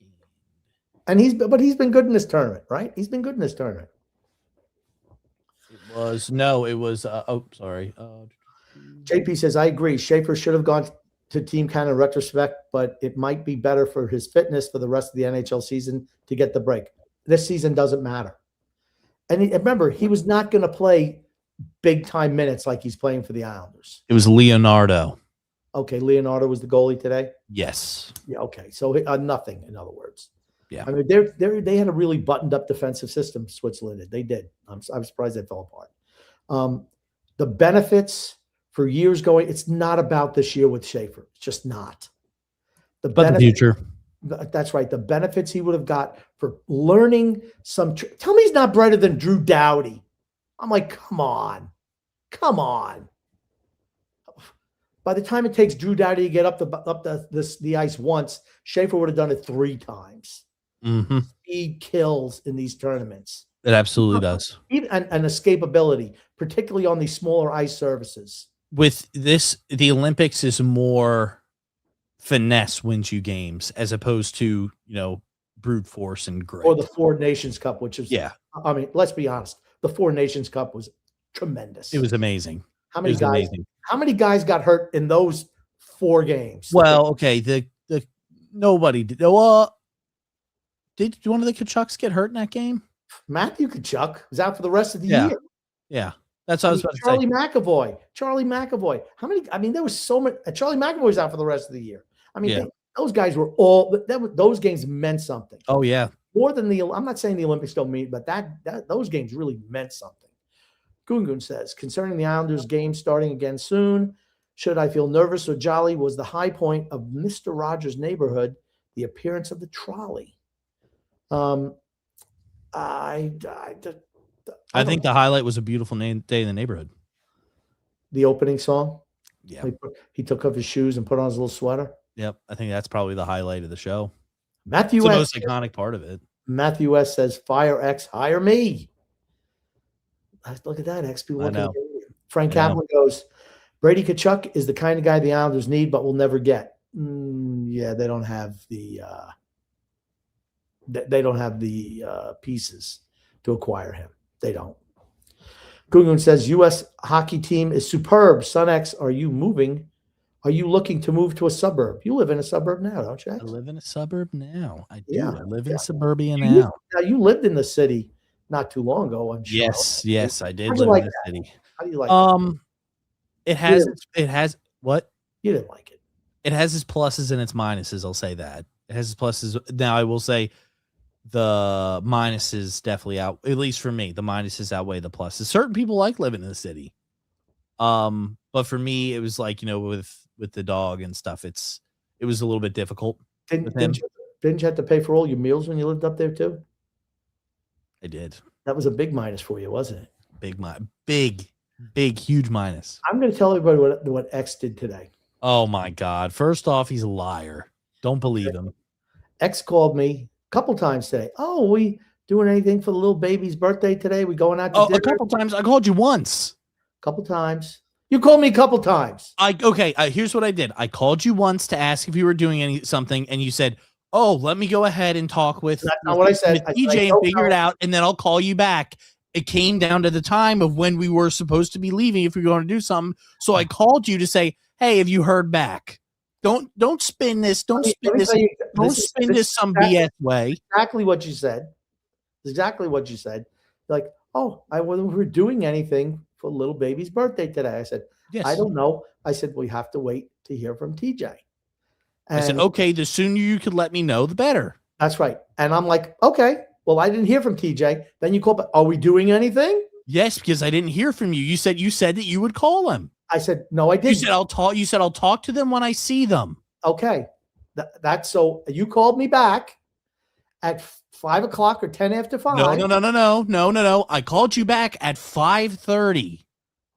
And he's been good in this tournament, right? He's been good in this tournament. It was sorry. JP says, I agree. Schaefer should have gone to Team Canada retrospect, but it might be better for his fitness for the rest of the NHL season to get the break. This season doesn't matter. And remember, he was not going to play big-time minutes like he's playing for the Islanders. It was Leonardo. Okay, Leonardo was the goalie today? Yes. Yeah, okay. So nothing, in other words. Yeah. I mean, they had a really buttoned-up defensive system, Switzerland did. They did. I'm surprised they fell apart. The benefits for years going, it's not about this year with Schaefer. It's just not. The future. That's right. The benefits he would have got for learning tell me he's not brighter than Drew Doughty. I'm like, come on. By the time it takes Drew Doughty to get up the ice once, Schaefer would have done it 3 times. Mm-hmm. Speed kills in these tournaments. It absolutely does. And escapability, particularly on these smaller ice surfaces. With this, the Olympics is more finesse wins you games as opposed to, brute force and grit. Or the Four Nations Cup, which is, yeah. I mean, let's be honest. The Four Nations Cup was tremendous. It was amazing. How many guys got hurt in those 4 games? Well, okay. Nobody did. Did one of the Kachucks get hurt in that game? Matthew Tkachuk was out for the rest of the year. Yeah. That's what I was about to say. Charlie McAvoy. How many? I mean, there was so many. Charlie McAvoy was out for the rest of the year. I mean, those guys were those games meant something. Oh, yeah. More than I'm not saying the Olympics don't mean, but those games really meant something. Gungun says, concerning the Islanders game starting again soon, should I feel nervous or jolly? Was the high point of Mr. Rogers' neighborhood the appearance of the trolley? I think the highlight was a beautiful day in the neighborhood. The opening song? Yeah. He took off his shoes and put on his little sweater? Yep. I think that's probably the highlight of the show. Matthew it's the S. most iconic part of it. Matthew S. says, Fire X, hire me. Look at that, X. Frank Kaplan goes, Brady Tkachuk is the kind of guy the Islanders need, but will never get. Yeah, they don't have the They don't have the pieces to acquire him. They don't. Gungun says, U.S. hockey team is superb. Son X, are you moving? Are you looking to move to a suburb? You live in a suburb now, don't you, X? I live in a suburb now. I do. Yeah, I live in suburbia You now. Now, you lived in the city not too long ago, I'm sure. Yes, I did How'd you live like in the that? city. How do you like that? It has what? You didn't like it. It has its pluses and its minuses. I'll say that. It has its pluses. Now, I will say the minuses definitely at least for me, the minuses outweigh the pluses. Certain people like living in the city. But for me, it was like, with the dog and stuff, it was a little bit difficult. Didn't you have to pay for all your meals when you lived up there too? I did. That was a big minus for you, wasn't it? Big, huge minus. I'm going to tell everybody what X did today. Oh my God. First off, he's a liar. Don't believe him. X called me a couple times today. Oh, we doing anything for the little baby's birthday today? We going out to dinner? A couple times. I called you once. A couple times. You called me a couple times. Here's what I did. I called you once to ask if you were doing something, and you said, "Oh, let me go ahead and talk with." That's not what I said. TJ and figure it out, and then I'll call you back. It came down to the time of when we were supposed to be leaving if we were going to do something. So I called you to say, "Hey, have you heard back?" Don't spin this. Don't spin this some BS way. Exactly what you said. Exactly what you said. Like, oh, I wasn't we doing anything for little baby's birthday today. I said, yes. I don't know. I said, we have to wait to hear from TJ. And I said, okay, the sooner you could let me know, the better. That's right. And I'm like, okay, well, I didn't hear from TJ. Then you call, but are we doing anything? Yes, because I didn't hear from you. You said that you would call him. I said, no, I didn't. You said I'll talk to them when I see them. Okay. That's so you called me back at 5 o'clock or 10 after 5. No. I called you back at 5:30.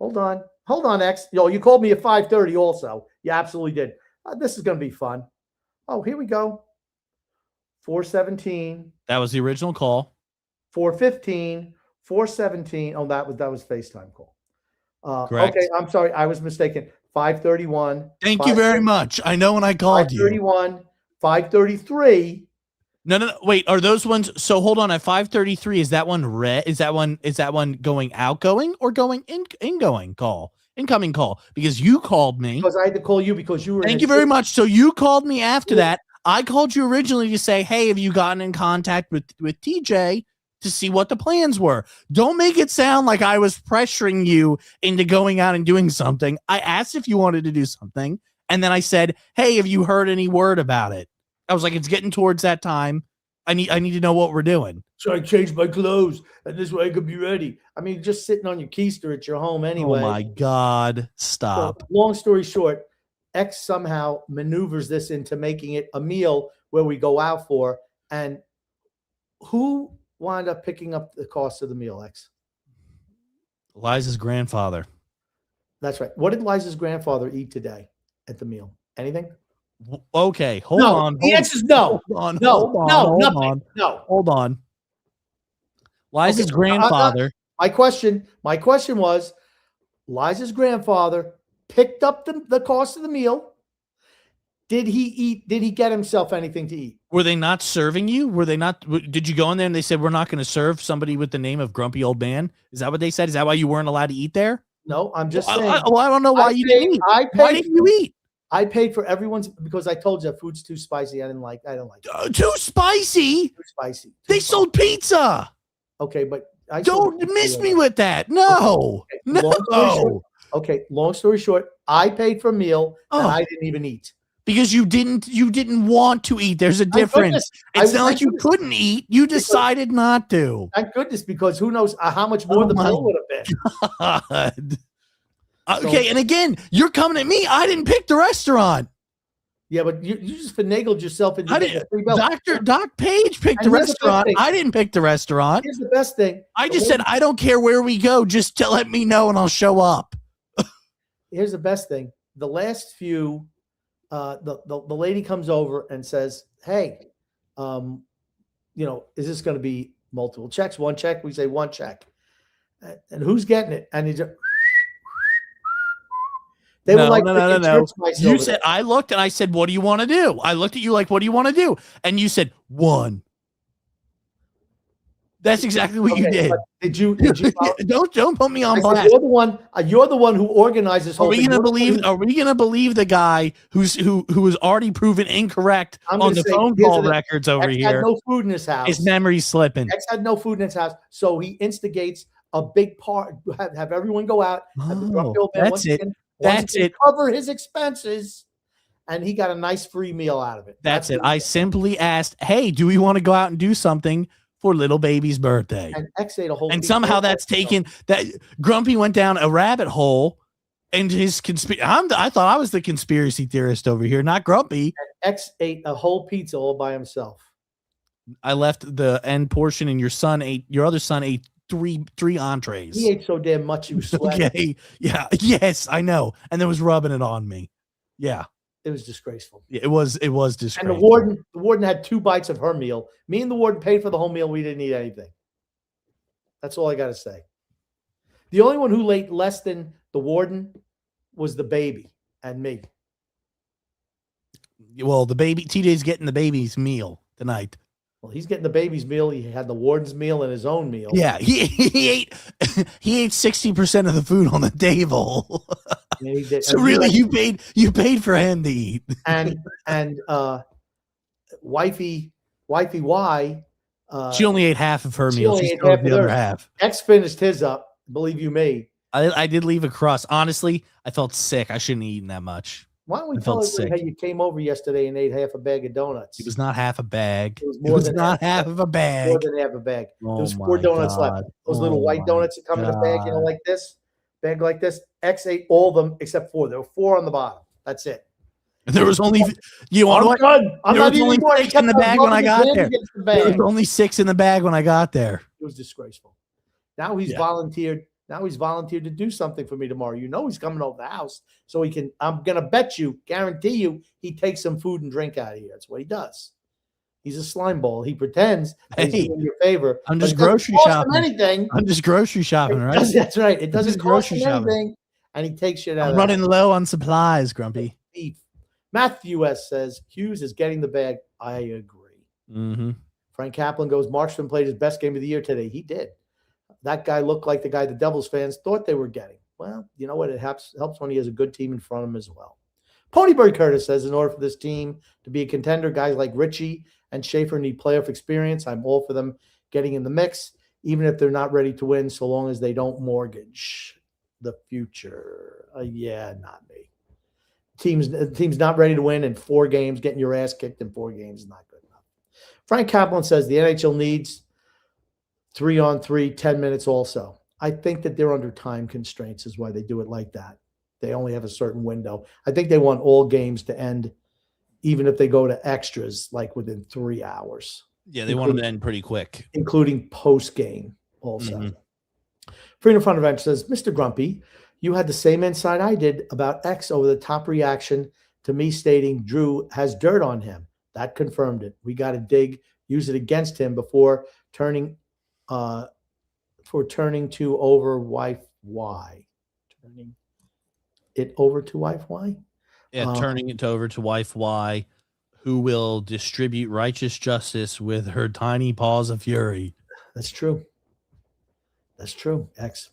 Hold on, X. You called me at 5:30 also. You absolutely did. This is going to be fun. Oh, here we go. 4:17. That was the original call. 4:15. 4:17. Oh, that was FaceTime call. Correct. Okay, I'm sorry. I was mistaken. 5:31. Thank you very much. I know when I called you. 5:31. 5:33. No. Wait, are those ones? So hold on. At 5:33, is that one red? Is that one going outgoing or going incoming call? Incoming call, because you called me. Because I had to call you because you were. Thank you very much. So you called me after that. I called you originally to say, hey, have you gotten in contact with TJ to see what the plans were? Don't make it sound like I was pressuring you into going out and doing something. I asked if you wanted to do something, and then I said, hey, have you heard any word about it? I was like, it's getting towards that time. I need to know what we're doing. So I changed my clothes, and this way I could be ready. I mean, just sitting on your keister at your home anyway. Oh my God! Stop. So, long story short, X somehow maneuvers this into making it a meal where we go out for. And who wound up picking up the cost of the meal, X? Liza's grandfather. That's right. What did Liza's grandfather eat today at the meal? Anything? Okay, hold on. The answer is no. Hold on. Liza's grandfather. My question was, Liza's grandfather picked up the cost of the meal. Did he eat? Did he get himself anything to eat? Were they not serving you? Did you go in there and they said, we're not going to serve somebody with the name of Grumpy Old Man? Is that what they said? Is that why you weren't allowed to eat there? No, I'm just saying. I don't know why you didn't eat. Why didn't you eat? I paid for everyone's because I told you that food's too spicy. I don't like it. Too spicy? Too spicy. They sold pizza. Okay, but don't miss me with that. No. Long story short, I paid for a meal that I didn't even eat. Because you didn't want to eat. There's a difference. It's not like you couldn't eat. You decided not to. Thank goodness, because who knows how much more the meal would have been. God. Okay, and again, you're coming at me. I didn't pick the restaurant. Yeah, but you just finagled yourself into Doc Page picked the restaurant. I didn't pick the restaurant. Here's the best thing. I just said, I don't care where we go. Just to let me know and I'll show up. Here's the best thing. The last few, the lady comes over and says, hey, is this going to be multiple checks? One check? We say one check. And who's getting it? And he's They were like, no. You said, I looked and I said, what do you want to do? I looked at you like, what do you want to do? And you said, one. That's exactly what you did. Did you? Don't put me on blast. You're the one. You're the one who organized this whole thing. Are we gonna believe the guy who was already proven incorrect on the phone call records over here? Had no food in his house. His memory's slipping. X had no food in his house, so he instigates a big part. Have everyone go out. That's it. That's it. Cover his expenses, and he got a nice free meal out of it. That's it. I simply asked, "Hey, do we want to go out and do something for little baby's birthday?" And X ate a whole. And somehow that's taken. That Grumpy went down a rabbit hole, and his I thought I was the conspiracy theorist over here, not Grumpy. And X ate a whole pizza all by himself. I left the end portion, and your other son ate three entrees. He ate so damn much he was sweating. Okay. Yeah. Yes, I know. And then was rubbing it on me. Yeah. It was disgraceful. It was disgraceful. And the warden had 2 bites of her meal. Me and the warden paid for the whole meal. We didn't eat anything. That's all I got to say. The only one who ate less than the warden was the baby and me. Well, the baby, TJ's getting the baby's meal tonight. Well, he's getting the baby's meal. He had the warden's meal and his own meal. Yeah, he ate 60% of the food on the table. Yeah, he did. So and really, you paid for him to eat. And wifey Y. She only ate half of her meal. She still ate the other half. X finished his up. Believe you me. I did leave a crust. Honestly, I felt sick. I shouldn't have eaten that much. Why don't we tell everybody how you came over yesterday and ate half a bag of donuts? It was not half a bag. It was not half of a bag. More than half a bag. Oh, there was 4 donuts left. Those little white donuts that come in a bag, like this. Bag like this. X ate all of them except 4. There were 4 on the bottom. That's it. There was only there was only 6 in the bag when I got there. There was only 6 in the bag when I got there. It was disgraceful. Now he's volunteered. Now he's volunteered to do something for me tomorrow. You know he's coming over the house, so he can. I'm gonna bet you, guarantee you, he takes some food and drink out of here. That's what he does. He's a slime ball. He pretends he's doing your favor. I'm just grocery shopping. Anything. I'm just grocery shopping, right? That's right. It doesn't cost him anything, and he takes shit out. I'm running low on supplies, Grumpy. Matthew S says Hughes is getting the bag. I agree. Mm-hmm. Frank Kaplan goes. Marshman played his best game of the year today. He did. That guy looked like the guy the Devils fans thought they were getting. Well, you know what? It helps when he has a good team in front of him as well. Ponyberry Curtis says, in order for this team to be a contender, guys like Richie and Schaefer need playoff experience. I'm all for them getting in the mix, even if they're not ready to win, so long as they don't mortgage the future. Yeah, not me. Team's not ready to win in 4 games. Getting your ass kicked in 4 games is not good enough. Frank Kaplan says the NHL needs 3-on-3, 10 minutes also. I think that they're under time constraints is why they do it like that. They only have a certain window. I think they want all games to end, even if they go to extras, like within 3 hours. Yeah, they want them to end pretty quick. Including post-game also. Mm-hmm. Freedom Front Event says, Mr. Grumpy, you had the same insight I did about X over the top reaction to me stating Drew has dirt on him. That confirmed it. We got to use it against him before turning to over wife Y. Turning it over to wife Y? Yeah, turning it over to wife Y, who will distribute righteous justice with her tiny paws of fury. That's true. That's true, X.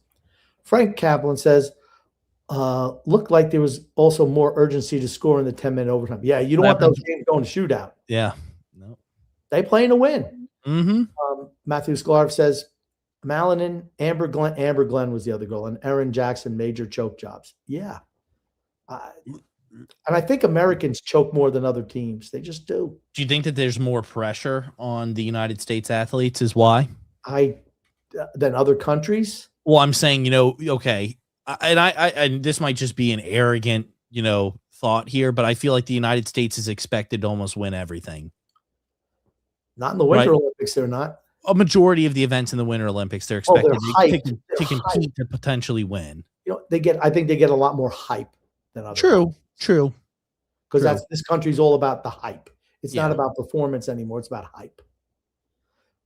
Frank Kaplan says, looked like there was also more urgency to score in the 10-minute overtime. Yeah, you don't want those games going to shootout. Yeah. No. They playing to win. Mm-hmm. Matthew Sklarov says, Malinan, Amber Glenn was the other girl, and Erin Jackson, major choke jobs. Yeah. And I think Americans choke more than other teams. They just do. Do you think that there's more pressure on the United States athletes is why? Than other countries? Well, I'm saying, okay. And this might just be an arrogant, thought here, but I feel like the United States is expected to almost win everything. Not in the Winter Olympics, they're not. A majority of the events in the Winter Olympics, they're expected to compete to potentially win. I think they get a lot more hype than others. True. Because this country's all about the hype. It's not about performance anymore. It's about hype.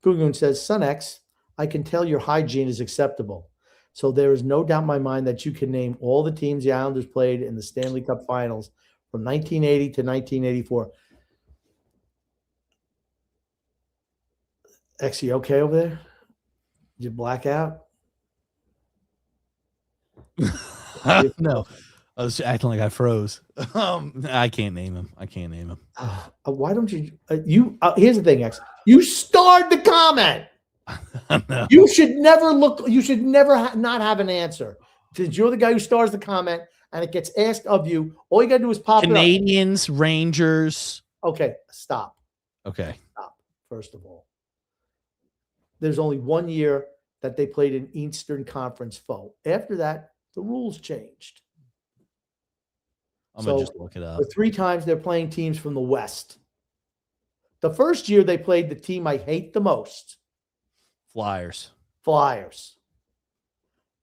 Gugun says, Son X, I can tell your hygiene is acceptable. So there is no doubt in my mind that you can name all the teams the Islanders played in the Stanley Cup Finals from 1980 to 1984. X, you okay over there? Did you black out? No, I was acting like I froze. I can't name him. Why don't you? Here's the thing, X. You starred the comment. No. You should never look. You should never not have an answer. Because you're the guy who stars the comment, and it gets asked of you. All you got to do is pop Canadians, Rangers. Okay, stop. Okay. Stop. First of all, there's only 1 year that they played an Eastern Conference foe. After that, the rules changed. I'm going to just look it up. The 3 times they're playing teams from the West. The first year they played the team I hate the most. Flyers.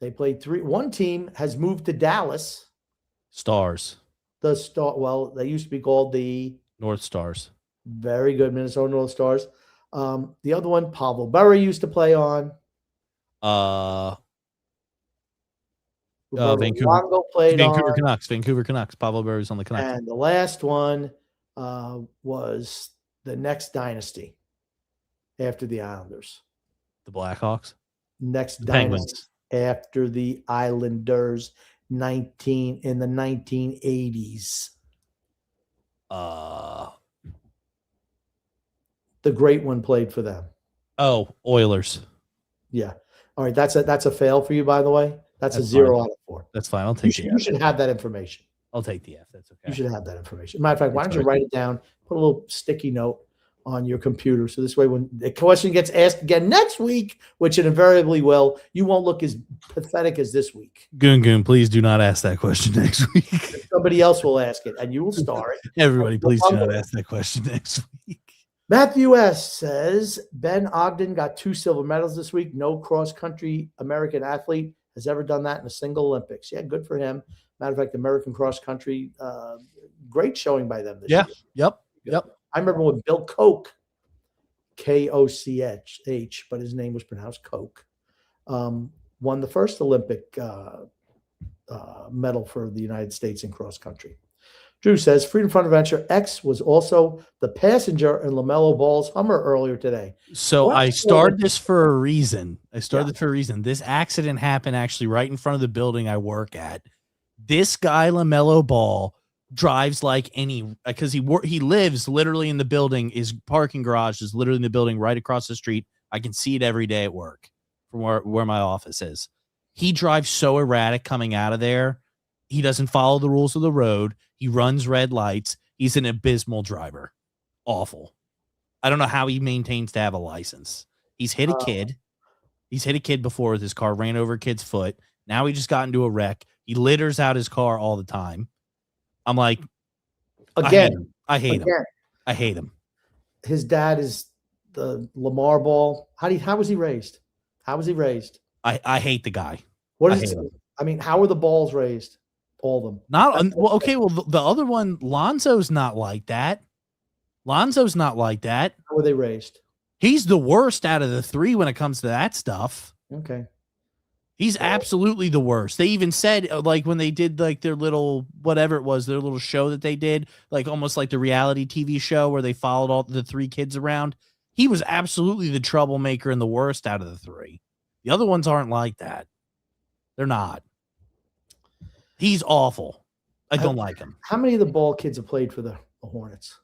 They played 3. One team has moved to Dallas. Stars. Well, they used to be called the North Stars. Very good, Minnesota North Stars. The other one, Pavel Bure used to play on. Vancouver played on. Canucks. Vancouver Canucks. Pavel Bure's on the Canucks. And the last one was the next dynasty after the Islanders. The Blackhawks. Next the dynasty Penguins. After the Islanders, in the 1980s. The great one played for them. Oh, Oilers. Yeah. All right. That's a fail for you, by the way. That's a 0 out of 4. That's fine. I'll take You should have that information. I'll take the F. That's okay. You should have that information. Matter of fact, why don't you write it down, put a little sticky note on your computer. So this way, when the question gets asked again next week, which it invariably will, you won't look as pathetic as this week. Goon, please do not ask that question next week. Somebody else will ask it, and you will star it. Everybody, please do not ask that question next week. Matthew S. says, Ben Ogden got 2 silver medals this week. No cross-country American athlete has ever done that in a single Olympics. Yeah, good for him. Matter of fact, American cross-country, great showing by them this year. Yep. I remember when Bill Koch, Koch, but his name was pronounced Koch, won the first Olympic medal for the United States in cross-country. Drew says, Freedom Fund Adventure X was also the passenger in LaMelo Ball's Hummer earlier today. So I started this for a reason. This accident happened actually right in front of the building I work at. This guy, LaMelo Ball, drives like because he lives literally in the building. His parking garage is literally in the building right across the street. I can see it every day at work from where my office is. He drives so erratic coming out of there. He doesn't follow the rules of the road. He runs red lights. He's an abysmal driver. Awful. I don't know how he maintains to have a license. He's hit a kid. He's hit a kid before with his car, ran over a kid's foot. Now he just got into a wreck. He litters out his car all the time. I'm like, I hate him. His dad is the Lamar Ball. How was he raised? I hate the guy. What is it? I mean, how were the Balls raised? All of them. The other one, Lonzo's not like that. How were they raised? He's the worst out of the 3 when it comes to that stuff. Okay. He's absolutely the worst. They even said, like, when they did like their little whatever it was, their little show that they did, like almost like the reality TV show where they followed all the 3 kids around. He was absolutely the troublemaker and the worst out of the 3. The other ones aren't like that. They're not. He's awful. I don't like him. How many of the Ball kids have played for the Hornets?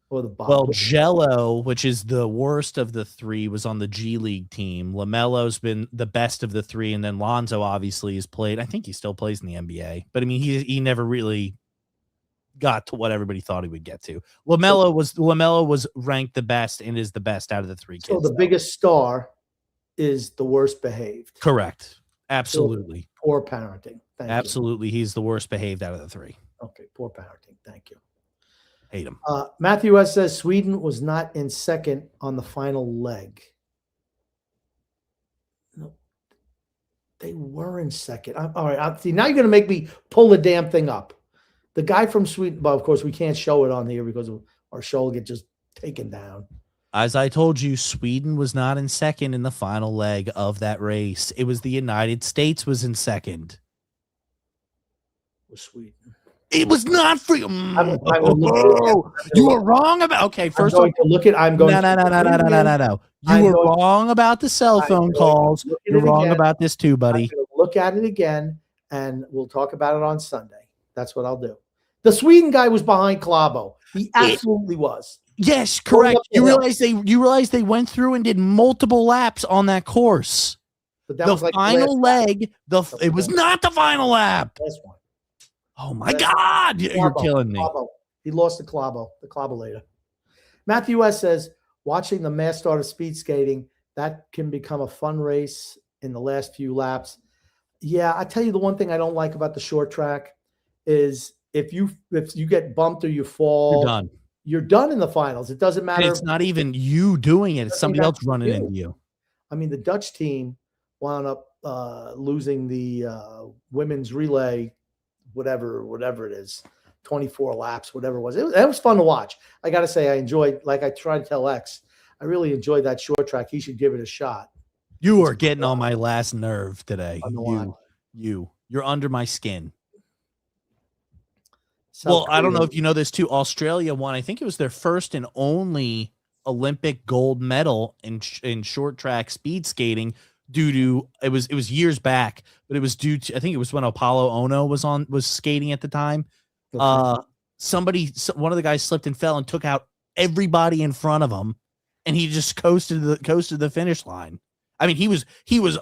Or the Bob? Well, Jello, which is the worst of the 3, was on the G League team. LaMelo's been the best of the 3, and then Lonzo obviously has played. I think he still plays in the NBA, but I mean, he never really got to what everybody thought he would get to. LaMelo was ranked the best and is the best out of the 3 kids. So the biggest star is the worst behaved. Correct. Absolutely. So poor parenting. Absolutely. He's the worst behaved out of the 3. Okay. Poor parenting. Thank you. Hate him. Matthew S. says Sweden was not in second on the final leg. No, they were in second. All right. See, now you're going to make me pull the damn thing up. The guy from Sweden, well, of course, we can't show it on here because our show will get just taken down. As I told you, Sweden was not in second in the final leg of that race. It was the United States was in second. Was Sweden. It was not for you. I'm gonna look at it again. You were wrong about. Okay, first I'm going no. You I'm were going wrong about the cell phone calls. look at You're it wrong again. about this too, I'm buddy. going to look at it again, and we'll talk about it on Sunday. That's what I'll do. The Sweden guy was behind Claybo. He absolutely was. Yes, correct. You realize they went through and did multiple laps on that course. But that the was like final leg. It was not the final lap. Last one. Oh my God, you're killing me. Claybo. He lost the Claybo later. Matthew S says, watching the mass start of speed skating, that can become a fun race in the last few laps. Yeah, I tell you, the one thing I don't like about the short track is if you get bumped or you fall, you're done in the finals. It doesn't matter. And it's not even you doing it. It's somebody else running into you. I mean, the Dutch team wound up losing the women's relay, whatever it is, 24 laps, whatever it was. It was fun to watch. I got to say, I enjoyed, like I tried to tell X, I really enjoyed that short track. He should give it a shot. You are getting on my last nerve today. You're under my skin. Well, I don't know if you know this too. Australia won. I think it was their first and only Olympic gold medal in short track speed skating due to it was years back, but it was due to I think it was when Apollo Ono was skating at the time. One of the guys slipped and fell and took out everybody in front of him, and he just coasted the finish line. I mean, he was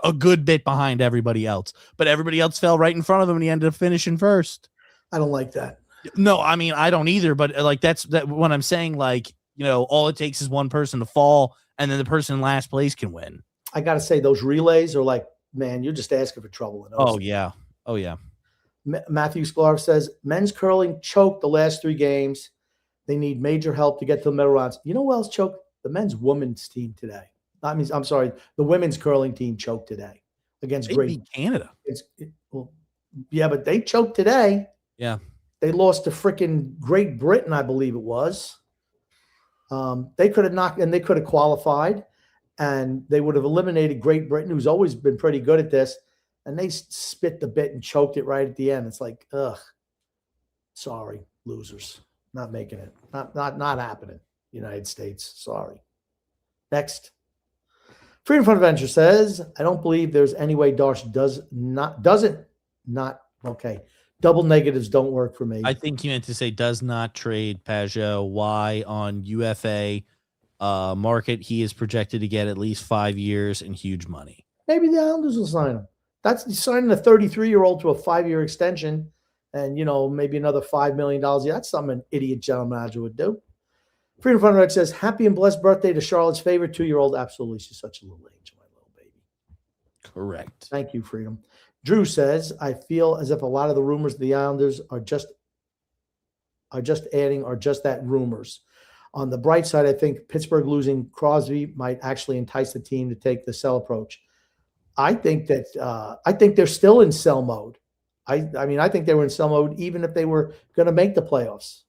a good bit behind everybody else, but everybody else fell right in front of him, and he ended up finishing first. I don't like that. No, I mean, I don't either, but like that's what I'm saying. Like, all it takes is one person to fall, and then the person in last place can win. I got to say, those relays are like, man, you're just asking for trouble. Oh yeah. Matthew Sklar says, men's curling choked the last 3 games. They need major help to get to the middle rounds. You know who else choked? The men's women's team today. I'm sorry, the women's curling team choked today against Great Canada. Yeah, but they choked today. Yeah. They lost to freaking Great Britain, I believe it was. They could have qualified, and they would have eliminated Great Britain, who's always been pretty good at this. And they spit the bit and choked it right at the end. It's like, ugh, sorry, losers, not making it, not happening. United States, sorry. Next, Freedom from Adventure says, I don't believe there's any way Darsh doesn't okay. Double negatives don't work for me. I think you meant to say does not trade Pajot. Why on UFA market he is projected to get at least 5 years and huge money. Maybe the Islanders will sign him. That's signing a 33-year-old to a 5-year extension, and maybe another $5 million. Yeah, that's something an idiot general manager would do. Freedom Fun Red says, happy and blessed birthday to Charlotte's favorite 2-year-old. Absolutely, she's such a little angel, my little baby. Correct. Thank you, Freedom. Drew says, I feel as if a lot of the rumors of the Islanders are just that, rumors. On the bright side, I think Pittsburgh losing Crosby might actually entice the team to take the sell approach. I think they're still in sell mode. I mean, I think they were in sell mode even if they were going to make the playoffs.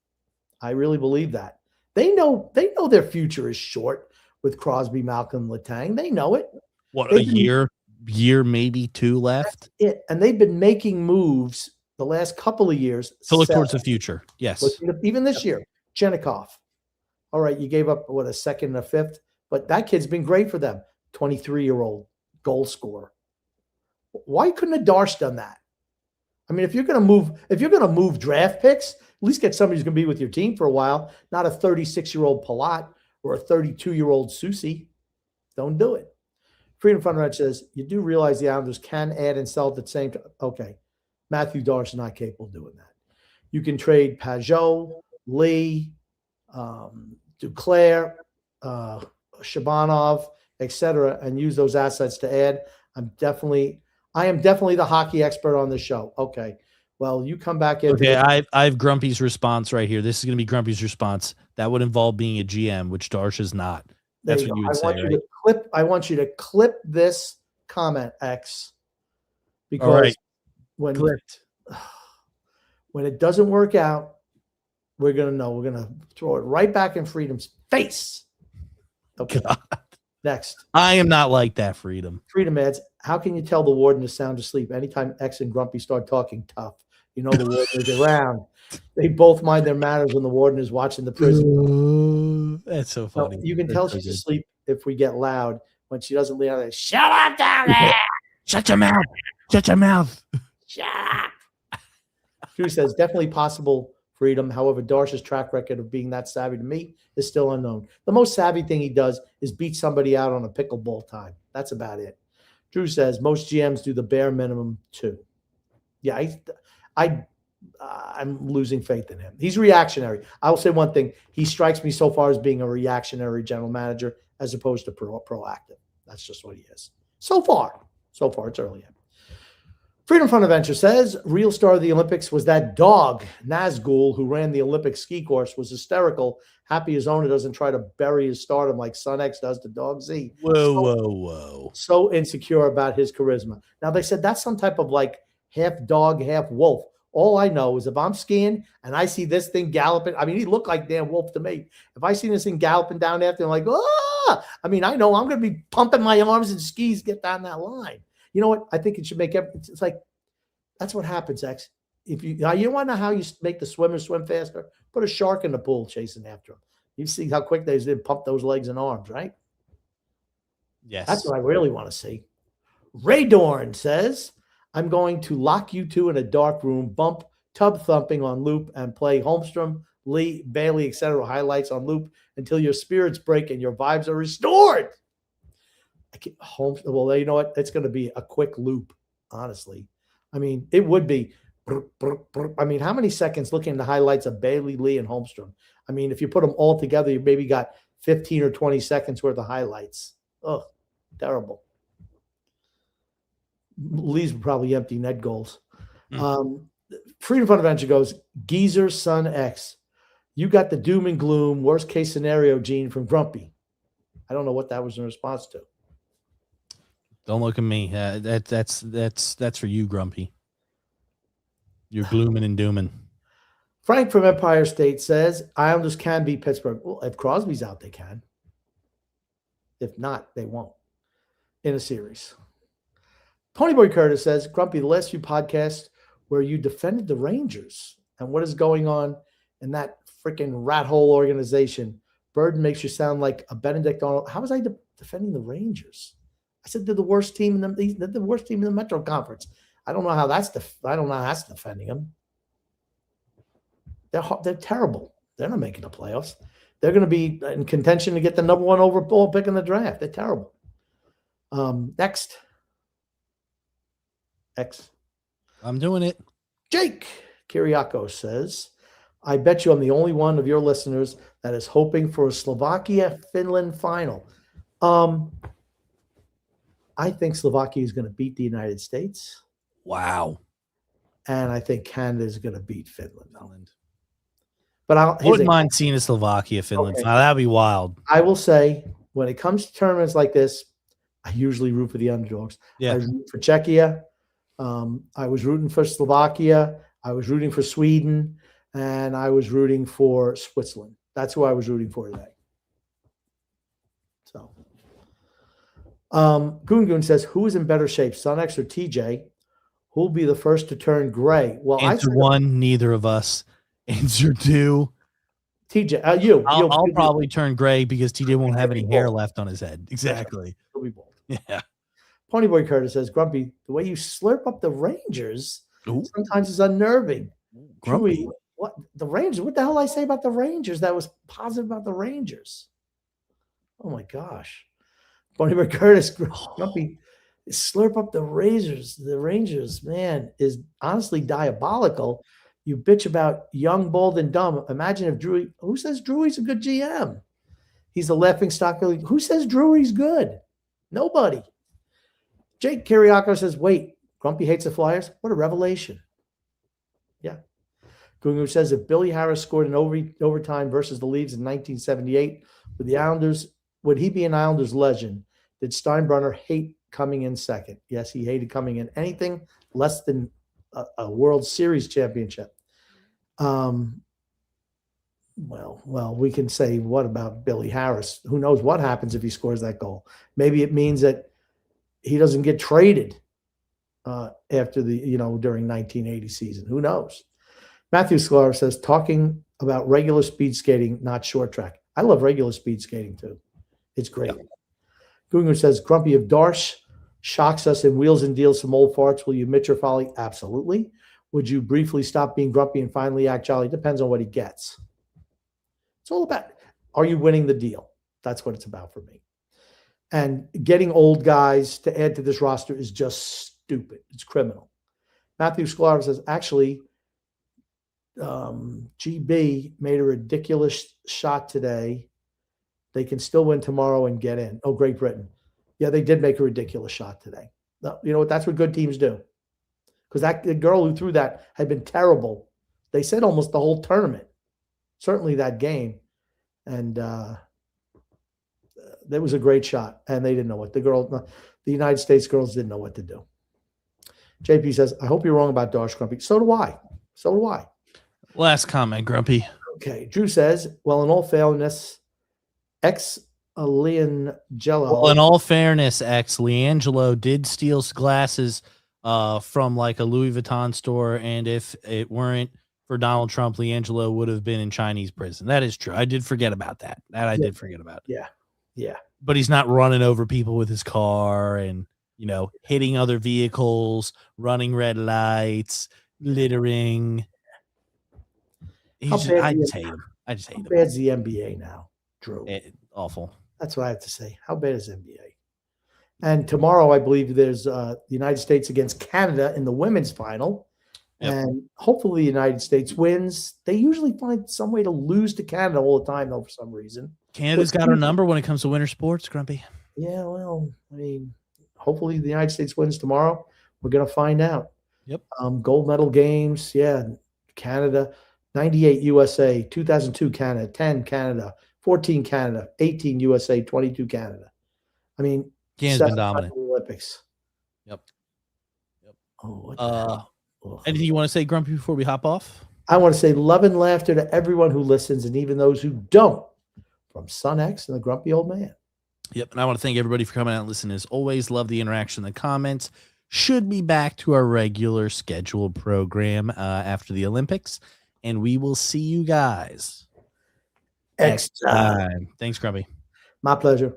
I really believe that. They know their future is short with Crosby, Malcolm, Letang. They know it. What, a year, maybe 2 left? That's it. And they've been making moves the last couple of years to look towards the future. Yes. Even this year, Chenikov. All right, you gave up, a second and a fifth, but that kid's been great for them. 23-year-old goal scorer. Why couldn't a Darsh done that? I mean, if you're going to move draft picks, at least get somebody who's going to be with your team for a while, not a 36-year-old Palat or a 32-year-old Susie. Don't do it. Freedom Fun Red says, you do realize the Islanders can add and sell at the same time. Okay. Matthew Darsh is not capable of doing that. You can trade Pajot, Lee, Duclair, Shabanov, etc., and use those assets to add. I am definitely the hockey expert on this show. Okay. Well, you come back in. Okay, I have Grumpy's response right here. This is going to be Grumpy's response. That would involve being a GM, which Darsh is not. That's what you would say, right? I want you to clip this comment, X, because when it doesn't work out, we're going to know. We're going to throw it right back in Freedom's face. Okay. God. Next. I am not like that, Freedom. Freedom adds, how can you tell the warden is sound asleep? Anytime X and Grumpy start talking tough, the warden is around. They both mind their manners when the warden is watching the prison. That's so No, funny. you can That's tell so she's good. asleep if we get loud. When she doesn't lean out there, shut up down there. Shut your mouth. Shut your mouth. Shut up. Drew says, definitely possible freedom. However, Darsh's track record of being that savvy to me is still unknown. The most savvy thing he does is beat somebody out on a pickleball time. That's about it. Drew says, most GMs do the bare minimum too. Yeah, I'm losing faith in him. He's reactionary. I will say one thing. He strikes me so far as being a reactionary general manager as opposed to proactive. That's just what he is. So far, it's early yet. Freedom Fund Adventure says, real star of the Olympics was that dog, Nazgul, who ran the Olympic ski course, was hysterical. Happy his owner doesn't try to bury his stardom like Son X does to Dog Z. Whoa. So insecure about his charisma. Now, they said that's some type of like half dog, half wolf. All I know is if I'm skiing and I see this thing galloping, I mean, he looked like Dan Wolf to me. If I see this thing galloping down after, I'm like, ah! I mean, I know I'm going to be pumping my arms and skis, get down that line. You know what? I think it should make it's like, that's what happens, X. If you want to know how you make the swimmers swim faster, put a shark in the pool chasing after them. You see how quick they did pump those legs and arms, right? Yes. That's what I really want to see. Ray Dorn says, I'm going to lock you two in a dark room, bump tub thumping on loop, and play Holmstrom, Lee, Bailey, etc. highlights on loop until your spirits break and your vibes are restored. Well, you know what? It's going to be a quick loop, honestly. I mean, it would be. I mean, how many seconds looking at the highlights of Bailey, Lee, and Holmstrom? I mean, if you put them all together, you maybe got 15 or 20 seconds worth of highlights. Oh, terrible. Lee's probably empty net goals. Freedom Fund Adventure goes, Geezer, Son X. You got the doom and gloom, worst case scenario gene from Grumpy. I don't know what that was in response to. Don't look at me. That's for you, Grumpy. You're glooming and dooming. Frank from Empire State says, Islanders can beat Pittsburgh. Well, if Crosby's out, they can. If not, they won't in a series. Ponyboy Curtis says, Grumpy, the last few podcasts where you defended the Rangers and what is going on in that freaking rat hole organization, Burden makes you sound like a Benedict Arnold. How was I defending the Rangers? I said they're the worst team in the worst team in the Metro Conference. I don't know how that's defending them. They're terrible. They're not making the playoffs. They're going to be in contention to get the number one overall pick in the draft. They're terrible. Next. X. I'm doing it. Jake Kiriakos says, I bet you I'm the only one of your listeners that is hoping for a Slovakia-Finland final. I think Slovakia is going to beat the United States. Wow. And I think Canada is going to beat Finland. But I wouldn't mind seeing a Slovakia-Finland final. That'd be wild. I will say, when it comes to tournaments like this, I usually root for the underdogs. Yeah. I root for Czechia. I was rooting for Slovakia. I was rooting for Sweden. And I was rooting for Switzerland. That's who I was rooting for today. So, Goon says, who is in better shape, Son X or TJ? Who'll be the first to turn gray? Well, Answer one, neither of us. Answer two, TJ. I'll probably turn gray because TJ won't have any hair left on his head. Exactly. He'll be bald. Yeah. Ponyboy Curtis says, Grumpy, the way you slurp up the Rangers sometimes is unnerving. Grumpy, what the Rangers? What the hell did I say about the Rangers that was positive about the Rangers? Oh my gosh. Ponyboy Curtis, Grumpy, slurp up the Rangers. The Rangers, man, is honestly diabolical. You bitch about young, bold, and dumb. Imagine if Drewy, who says Drewy's a good GM? He's a laughing stock. Who says Drewy's good? Nobody. Jake Kiriakos says, wait, Grumpy hates the Flyers? What a revelation. Yeah. Gungu says, if Billy Harris scored in overtime versus the Leafs in 1978 with the Islanders, would he be an Islanders legend? Did Steinbrenner hate coming in second? Yes, he hated coming in anything less than a World Series championship. Well, we can say, what about Billy Harris? Who knows what happens if he scores that goal? Maybe it means that he doesn't get traded after during 1980 season. Who knows? Matthew Sklar says, talking about regular speed skating, not short track. I love regular speed skating too. It's great. Yep. Gungor says, Grumpy, if Darsh shocks us and wheels and deals some old farts, will you admit your folly? Absolutely. Would you briefly stop being grumpy and finally act jolly? Depends on what he gets. It's all about, are you winning the deal? That's what it's about for me. And getting old guys to add to this roster is just stupid. It's criminal. Matthew Sklar says, actually, GB made a ridiculous shot today. They can still win tomorrow and get in. Oh, Great Britain. Yeah, they did make a ridiculous shot today. You know what? That's what good teams do. Because the girl who threw that had been terrible. They said almost the whole tournament. Certainly that game. And that was a great shot. And they didn't know what the United States girls didn't know what to do. JP says, I hope you're wrong about Darsh, Grumpy. So do I. Last comment, Grumpy. Okay. Drew says, well, in all fairness, Leangelo. Well, in all fairness, Leangelo did steal glasses from like a Louis Vuitton store, and if it weren't for Donald Trump, Leangelo would have been in Chinese prison. That is true. I did forget about that. Did forget about. Yeah. But he's not running over people with his car and, hitting other vehicles, running red lights, littering. I just hate him. How bad's the NBA now, Drew? Awful. That's what I have to say. How bad is NBA? And tomorrow, I believe there's the United States against Canada in the women's final. Yep. And hopefully the United States wins. They usually find some way to lose to Canada all the time, though, for some reason. Canada's got our number when it comes to winter sports, Grumpy. Yeah, well, I mean, hopefully the United States wins tomorrow. We're going to find out. Yep. Gold medal games. Yeah. Canada, 98 USA, 2002 Canada, 10 Canada, 14 Canada, 18 USA, 22 Canada. I mean, Canada's been dominant. Olympics. Yep. Oh, anything you want to say, Grumpy, before we hop off? I want to say love and laughter to everyone who listens and even those who don't, from Son X and the Grumpy Old Man. Yep. And I want to thank everybody for coming out and listening. As always, love the interaction in the comments. Should be back to our regular scheduled program after the Olympics. And we will see you guys next time. Thanks, Grumpy. My pleasure.